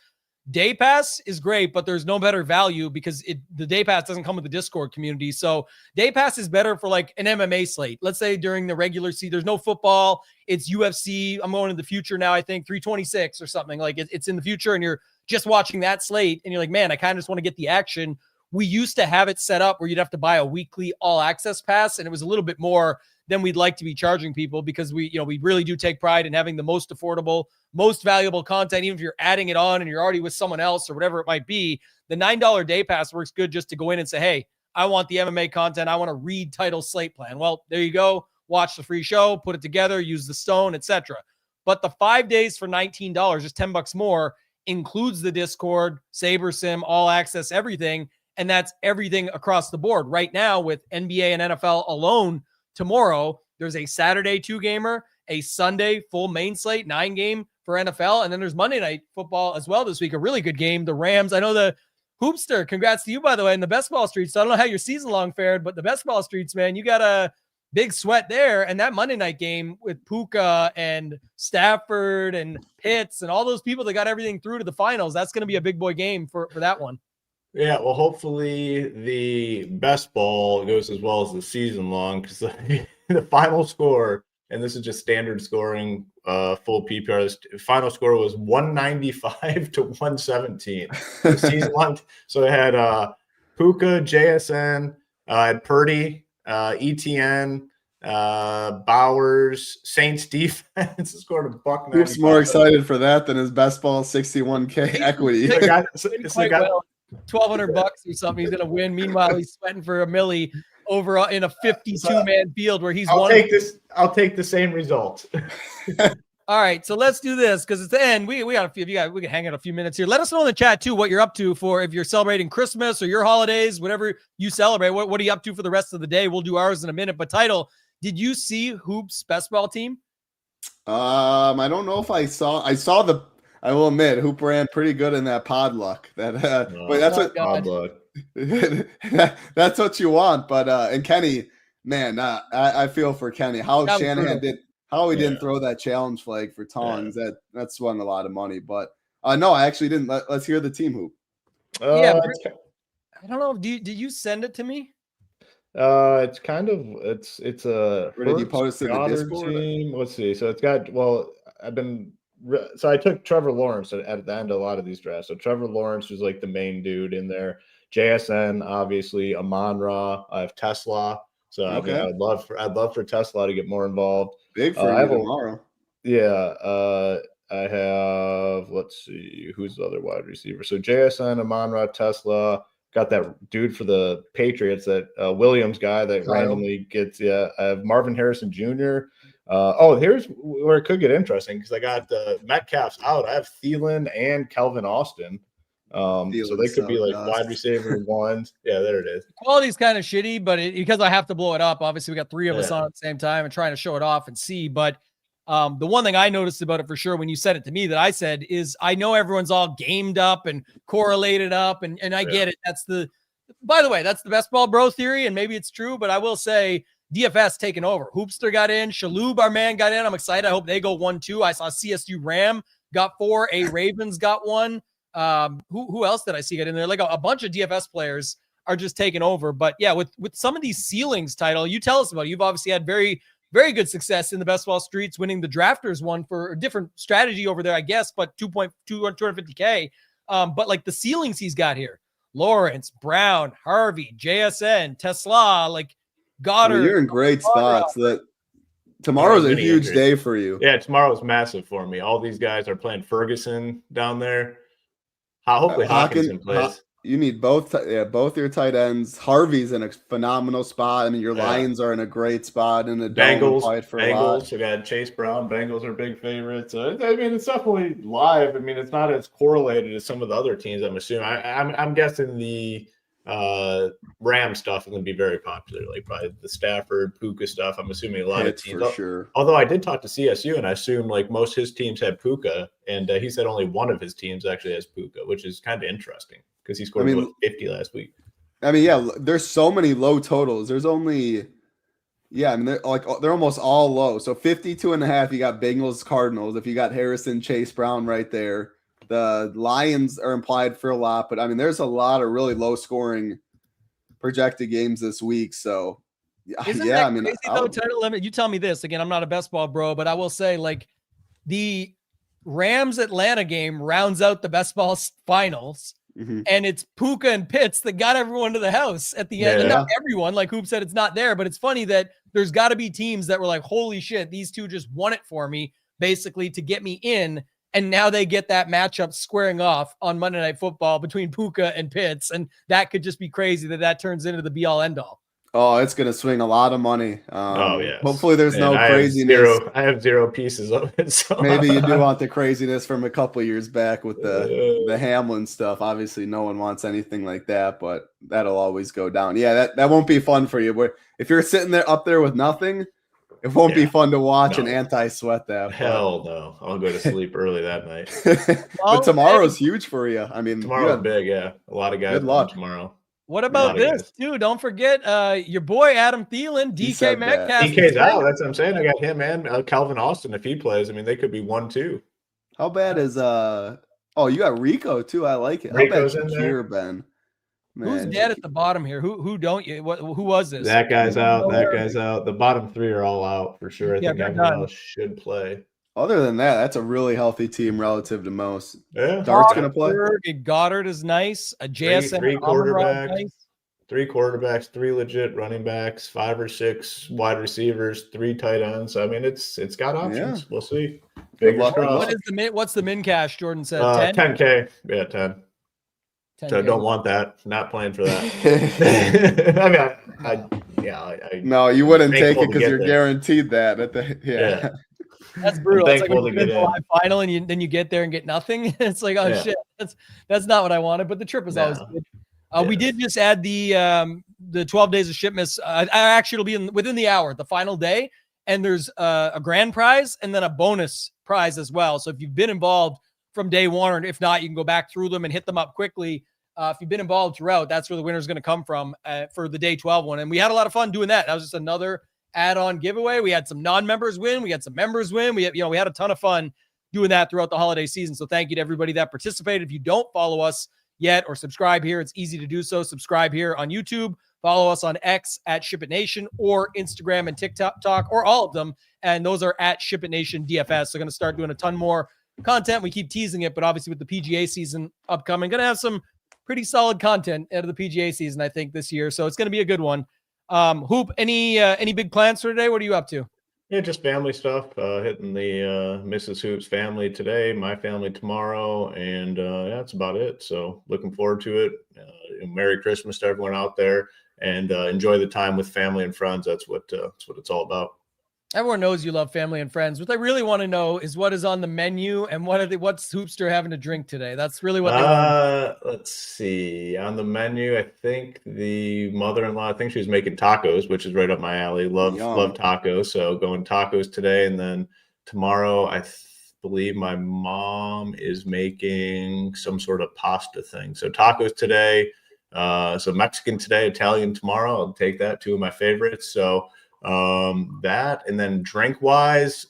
Day Pass is great, but there's no better value because the Day Pass doesn't come with the Discord community. So Day Pass is better for like an MMA slate. Let's say during the regular season, there's no football. It's UFC. I'm going to the future now, I think 326 or something. Like it's in the future, and you're just watching that slate, and you're like, man, I kind of just want to get the action. We used to have it set up where you'd have to buy a weekly all access pass, and it was a little bit more than we'd like to be charging people because we really do take pride in having the most affordable, most valuable content. Even if you're adding it on and you're already with someone else or whatever it might be, the $9 day pass works good just to go in and say, hey, I want the MMA content. I want to read title slate plan. Well, there you go. Watch the free show, put it together, use the stone, etc. But the 5 days for $19, just $10 more, includes the Discord, Saber Sim, all access, everything. And that's everything across the board. Right now with NBA and NFL alone, tomorrow, there's a Saturday 2-gamer, a Sunday full main slate 9-game for NFL, and then there's Monday night football as well this week. A really good game. The Rams, I know the Hoopster, congrats to you, by the way, in the best ball streets. So I don't know how your season long fared, but the best ball streets, man, you got a big sweat there. And that Monday night game with Puka and Stafford and Pitts and all those people that got everything through to the finals, that's going to be a big boy game for that one. Yeah, well, hopefully the best ball goes as well as the season long, because the final score, and this is just standard scoring, full PPR, the final score was 195 to 117. The season long. So it had Puka, JSN, had Purdy, ETN, Bowers, Saints defense scored a buck. Who's more excited for that than his best ball 61K equity? It's like $1,200 or something. He's gonna win. Meanwhile, he's sweating for a Millie over in a 52-man field where he's. I'll take the same result. All right, so let's do this because it's the end. We got a few. We can hang out a few minutes here. Let us know in the chat too what you're up to for if you're celebrating Christmas or your holidays, whatever you celebrate. What are you up to for the rest of the day? We'll do ours in a minute. But Title, did you see Hoop's best ball team? I don't know if I saw I will admit, Hoop ran pretty good in that pod luck. But that's what odd luck. that's what you want. But and Kenny, man, I feel for Kenny. How Shanahan didn't throw that challenge flag for Tongs. That's won a lot of money. But no, I actually didn't. Let's hear the team hoop. I don't know. Did you send it to me? It's kind of it's a. Where did you post it in the Discord? Team. Let's see. So it's got I took Trevor Lawrence at the end of a lot of these drafts. So Trevor Lawrence was like the main dude in there. JSN, obviously, Amon-Ra. I have Tesla. So okay. I mean, I'd love for Tesla to get more involved. Big for you tomorrow. Yeah. I have, let's see, who's the other wide receiver? So JSN, Amon-Ra, Tesla. Got that dude for the Patriots, that Williams guy that randomly gets. I have Marvin Harrison Jr. Here's where it could get interesting because I got Metcalf's out. I have Thielen and Kelvin Austin. So they could be like wide receiver ones. Yeah, there it is. The quality's kind of shitty, but because I have to blow it up, obviously we got three of us on at the same time and trying to show it off and see. But the one thing I noticed about it for sure when you said it to me that I said is I know everyone's all gamed up and correlated up, and I get it. By the way, that's the best ball bro theory, and maybe it's true, but I will say DFS taken over. Hoopster got in. Shaloub, our man, got in. I'm excited. I hope they go 1-2. I saw CSU Ram got 4. A Ravens got 1. Who else did I see get in there? Like a bunch of DFS players are just taking over. But yeah, with some of these ceilings, title, you tell us about it. You've obviously had very, very good success in the best ball streets, winning the drafters one for a different strategy over there, I guess, but 250K. But like the ceilings he's got here, Lawrence, Brown, Harvey, JSN, Tesla, like Goddard. Well, you're in great spots. Tomorrow's a huge day for you. Yeah, tomorrow's massive for me. All these guys are playing Ferguson down there. Hopefully Hawkinson plays. You need both your tight ends. Harvey's in a phenomenal spot. I mean, your Lions are in a great spot in the Bengals. We got Chase Brown. Bengals are big favorites. I mean, it's definitely live. I mean, it's not as correlated as some of the other teams. I'm assuming. I'm guessing the Ram stuff is going to be very popular, like probably the Stafford, Puka stuff. I'm assuming a lot of teams. For sure. Although I did talk to CSU, and I assume like most of his teams had Puka, and he said only one of his teams actually has Puka, which is kind of interesting because he scored 50 last week. I mean, yeah, there's so many low totals. There's only, I mean, they're almost all low. So 52.5, you got Bengals, Cardinals. If you got Harrison, Chase Brown right there. The Lions are implied for a lot, but I mean, there's a lot of really low scoring projected games this week. So, I mean, crazy though, title limit. You tell me this again. I'm not a best ball bro, but I will say, like, the Rams Atlanta game rounds out the best ball finals, and it's Puka and Pitts that got everyone to the house at the end. And not everyone, like Hoop said, it's not there, but it's funny that there's got to be teams that were like, "Holy shit, these two just won it for me," basically to get me in. And now they get that matchup squaring off on Monday Night Football between Puka and Pitts. And that could just be crazy that turns into the be-all, end-all. Oh, it's going to swing a lot lot of money. Yes. Hopefully there's no craziness. I have 0 pieces of it. So. Maybe you do want the craziness from a couple years back with the Hamlin stuff. Obviously, no one wants anything like that, but that'll always go down. Yeah, that won't be fun for you. But if you're sitting there up there with nothing, it won't be fun to watch and anti-sweat that. Hell no. I'll go to sleep early that night. But tomorrow's huge for you. I mean, tomorrow's big, A lot of guys good luck tomorrow. What about this, too? Don't forget your boy Adam Thielen, DK Metcalf. DK's out. That's what I'm saying. I got him and Calvin Austin if he plays. I mean, they could be 1-2. How bad is you got Rico, too. I like it. Rico's in there, Ben. Man, who's dead at the bottom here? Who don't you? Who was this? That guy's out. That guy's out. The bottom 3 are all out for sure. I think everyone else should play. Other than that, that's a really healthy team relative to most. Yeah, Dart's gonna play. Goddard is nice. A JSN, three quarterbacks, nice. 3 quarterbacks, 3 legit running backs, 5 or 6 wide receivers, 3 tight ends. I mean, it's got options. We'll see. What's the min cash? Jordan said 10? 10K. Yeah, 10. So I don't want that. Not playing for that. I mean, no, you wouldn't take it because you're guaranteed that. That's brutal. It's like when you get the live final and then you get there and get nothing. It's like, shit, that's not what I wanted. But the trip was always good. We did just add the 12 days of shipments. I actually it'll be within the hour, the final day, and there's a grand prize and then a bonus prize as well. So if you've been involved from day one, or if not, you can go back through them and hit them up quickly. If you've been involved throughout, that's where the winner is going to come from for the day 12 one. And we had a lot of fun doing that. That was just another add-on giveaway. We had some non-members win. We had some members win. We had a ton of fun doing that throughout the holiday season. So thank you to everybody that participated. If you don't follow us yet or subscribe here, it's easy to do so. Subscribe here on YouTube. Follow us on X at Ship It Nation, or Instagram and TikTok, or all of them. And those are at Ship It Nation DFS. So going to start doing a ton more content. We keep teasing it, but obviously with the PGA season upcoming, going to have some pretty solid content out of the PGA season, I think, this year. So it's going to be a good one. Hoop, any big plans for today? What are you up to? Yeah, just family stuff. Hitting the Mrs. Hoop's family today, my family tomorrow, and that's about it. So looking forward to it. Merry Christmas to everyone out there, and enjoy the time with family and friends. That's what it's all about. Everyone knows you love family and friends. What I really want to know is what is on the menu and what's Hoopster having to drink today. That's really what they want. Let's see. On the menu, I think the mother-in-law, I think she was making tacos, which is right up my alley. Love tacos. So going tacos today, and then tomorrow I believe my mom is making some sort of pasta thing. So tacos today, so Mexican today, Italian tomorrow. I'll take that, two of my favorites. So that, and then drink wise,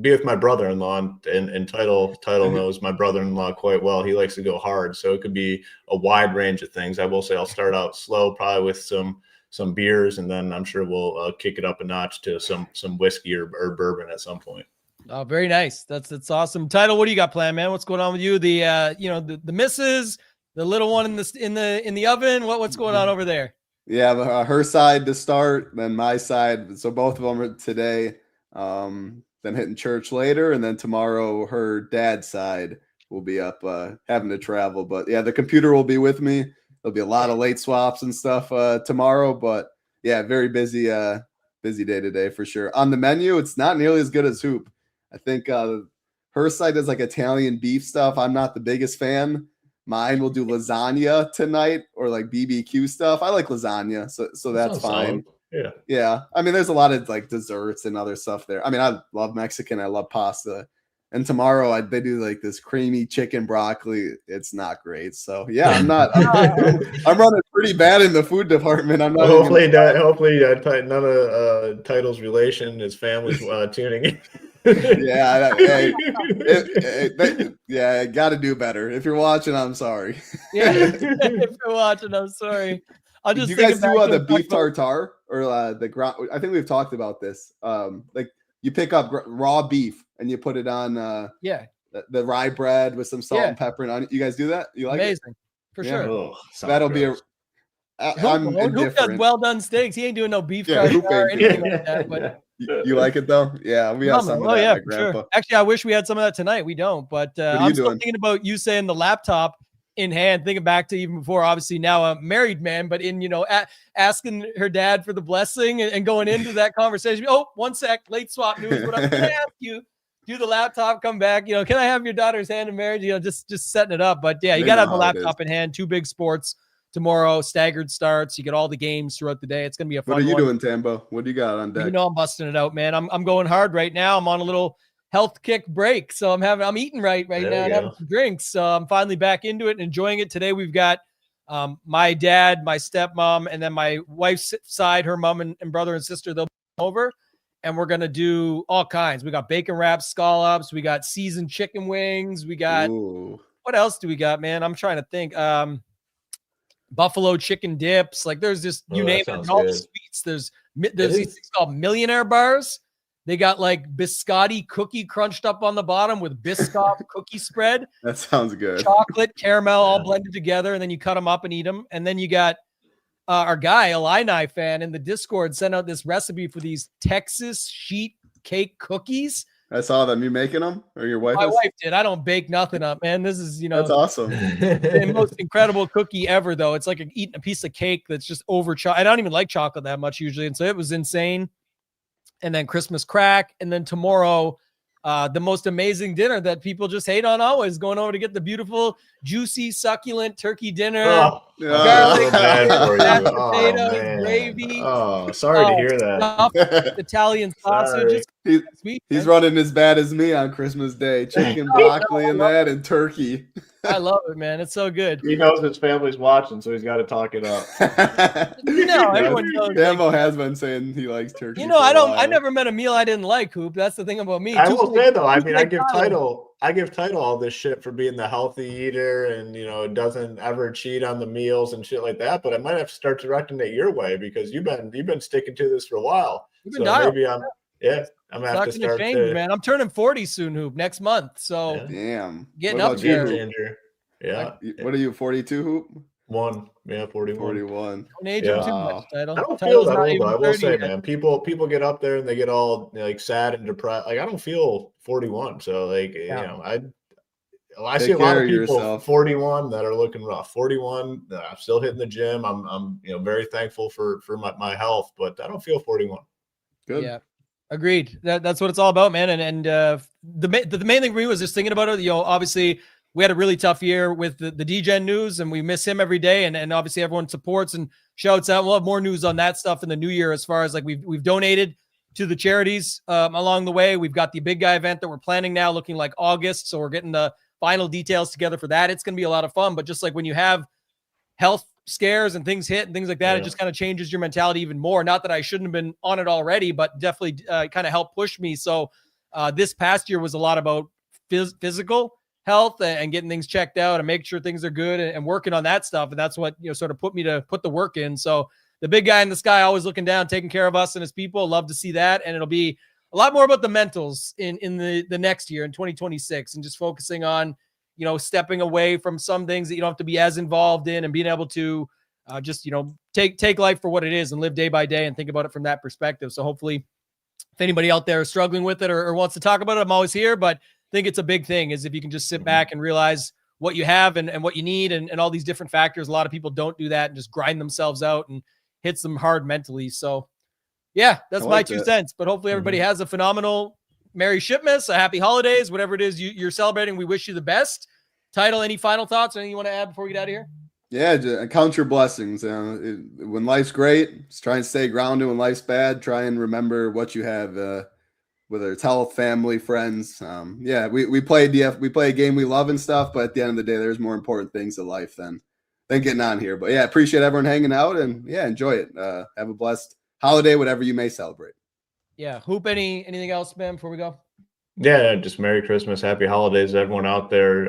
be with my brother-in-law, and title knows my brother-in-law quite well. He likes to go hard, so it could be a wide range of things. I will say I'll start out slow, probably with some beers, and then I'm sure we'll kick it up a notch to some whiskey or bourbon at some point. Oh, very nice. That's awesome. Title, what do you got planned, man? What's going on with you? The missus, the little one in the oven. What's going on over there? Yeah, her side to start, then my side. So both of them are today. Then hitting church later, and then tomorrow her dad's side will be up having to travel. But yeah, the computer will be with me. There'll be a lot of late swaps and stuff tomorrow. But yeah, very busy day today for sure. On the menu, it's not nearly as good as Hoop. I think her side does like Italian beef stuff. I'm not the biggest fan. Mine will do lasagna tonight, or like BBQ stuff. I like lasagna, so that's fine. Solid. Yeah. I mean, there's a lot of like desserts and other stuff there. I mean, I love Mexican. I love pasta. And tomorrow they do like this creamy chicken broccoli. It's not great. So yeah, I'm running pretty bad in the food department. I'm not. Hopefully none of Title's relation, his family's tuning in. Yeah, got to do better. If you're watching, I'm sorry. Yeah, if you're watching, I'm sorry. I'll just. Did you guys do the beef tartare or the ground? I think we've talked about this. Like you pick up raw beef and you put it on. The rye bread with some salt and pepper and onion. You guys do that? You like amazing it? For sure. Oh, that'll gross. Hoop does well done steaks. He ain't doing no beef tartare or anything like that. But you like it though? Yeah, we have some of that. Yeah, for sure. Actually, I wish we had some of that tonight. We don't, but I'm still thinking about you saying the laptop in hand, thinking back to even before, obviously now a married man, but in, asking her dad for the blessing and going into that conversation. Oh, 1 sec, late swap news. But I'm going to ask you, do the laptop, come back, can I have your daughter's hand in marriage? Just setting it up. But yeah, you got to have the laptop in hand. Two big sports tomorrow, staggered starts. You get all the games throughout the day. It's going to be a fun one. What are you doing, Tambo? What do you got on deck? I'm busting it out, man. I'm going hard right now. I'm on a little health kick break. So I'm eating right now and having some drinks. So I'm finally back into it and enjoying it. Today we've got my dad, my stepmom, and then my wife's side, her mom and brother and sister, they'll come over. And we're going to do all kinds. We got bacon wraps, scallops. We got seasoned chicken wings. We got, what else do we got, man? I'm trying to think. Buffalo chicken dips. Like there's just, you name it. All the sweets. There's these things called millionaire bars. They got like biscotti cookie crunched up on the bottom with Biscoff cookie spread. That sounds good. Chocolate, caramel, all blended together. And then you cut them up and eat them. And then you got our guy, Illini fan in the Discord, sent out this recipe for these Texas sheet cake cookies. I saw them. You making them, or your wife? My wife did. I don't bake nothing up, man. This is, that's awesome. The most incredible cookie ever, though. It's like eating a piece of cake that's just over chocolate. I don't even like chocolate that much usually, and so it was insane. And then Christmas crack, and then tomorrow the most amazing dinner that people just hate on always, going over to get the beautiful, juicy, succulent turkey dinner. Oh, Garlic, so bad for you. mashed Oh, potatoes, man. gravy. Oh, sorry to hear that. Stuffed Italian sausage. He- Sweet. He's running as bad as me on Christmas Day. Chicken, broccoli, and that, and turkey. I love it, man. It's so good. He knows his family's watching, so he's got to talk it up. Everyone knows. Tambo has been saying he likes turkey. You know, I never met a meal I didn't like, Hoop. That's the thing about me. I will say though, I mean, I give Title all this shit for being the healthy eater and doesn't ever cheat on the meals and shit like that. But I might have to start directing it your way because you've been sticking to this for a while. So maybe I'm gonna have to start change, man. I'm turning 40 soon, Hoop, next month. So damn, getting up there. Yeah. What are you, 42, Hoop? 41. 41. Don't age him too much, Title. I don't feel that old, I will say, yet. man. People get up there and they get all like sad and depressed. Like I don't feel 41. So like I see a lot of people 41 that are looking rough. 41, I'm still hitting the gym. I'm very thankful for my health, but I don't feel 41. Good. Yeah. Agreed. That's what it's all about, man. And the main thing for me was just thinking about it. Obviously we had a really tough year with the DGen news, and we miss him every day. And obviously everyone supports and shouts out. We'll have more news on that stuff in the new year, as far as like we've donated to the charities along the way. We've got the big guy event that we're planning now, looking like August. So we're getting the final details together for that. It's going to be a lot of fun. But just like when you have health scares and things hit and things like that, it just kind of changes your mentality even more. Not that I shouldn't have been on it already, but definitely kind of helped push me. So this past year was a lot about physical health and getting things checked out and making sure things are good and working on that stuff. And that's what, sort of put me to put the work in. So the big guy in the sky, always looking down, taking care of us and his people. Love to see that. And it'll be a lot more about the mentals in the next year in 2026, and just focusing on, stepping away from some things that you don't have to be as involved in, and being able to just, take life for what it is and live day by day and think about it from that perspective. So hopefully if anybody out there is struggling with it or wants to talk about it, I'm always here. But I think it's a big thing is if you can just sit back and realize what you have and what you need and all these different factors. A lot of people don't do that and just grind themselves out, and hits them hard mentally. So yeah, that's my 2 cents. But hopefully everybody has a phenomenal Merry Shipmas, a happy holidays, whatever it is you're celebrating. We wish you the best. Title, any final thoughts? Anything you want to add before we get out of here? Yeah, just count your blessings. When life's great, just try and stay grounded. When life's bad, try and remember what you have, whether it's health, family, friends. We play we play a game we love and stuff, but at the end of the day, there's more important things in life than getting on here. But yeah, appreciate everyone hanging out, and enjoy it. Have a blessed holiday, whatever you may celebrate. Yeah. Hoop, anything else, man, before we go? Yeah, just Merry Christmas, Happy Holidays, everyone out there.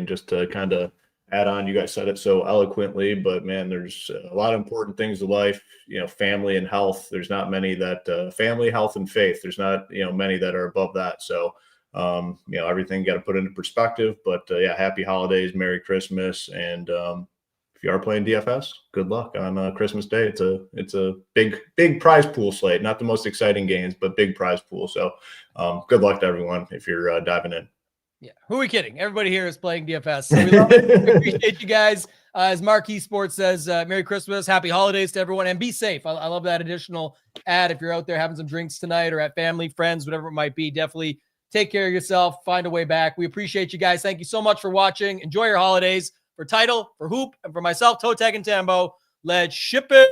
Just to kind of add on, you guys said it so eloquently, but man, there's a lot of important things in life, family and health. There's not many that family, health, and faith. There's not, many that are above that. So, everything got to put into perspective, but Happy Holidays, Merry Christmas. And if you are playing DFS, good luck on Christmas Day. It's a big prize pool slate, not the most exciting games, but big prize pool. So good luck to everyone if you're diving in. Yeah, who are we kidding? Everybody here is playing DFS. So we love it. We appreciate you guys. As Marquee Sports says, Merry Christmas, Happy Holidays to everyone, and be safe. I love that additional ad. If you're out there having some drinks tonight or at family, friends, whatever it might be, definitely take care of yourself. Find a way back. We appreciate you guys. Thank you so much for watching. Enjoy your holidays. For Title, for Hoop, and for myself, ToeTagginTambo, let's ship it.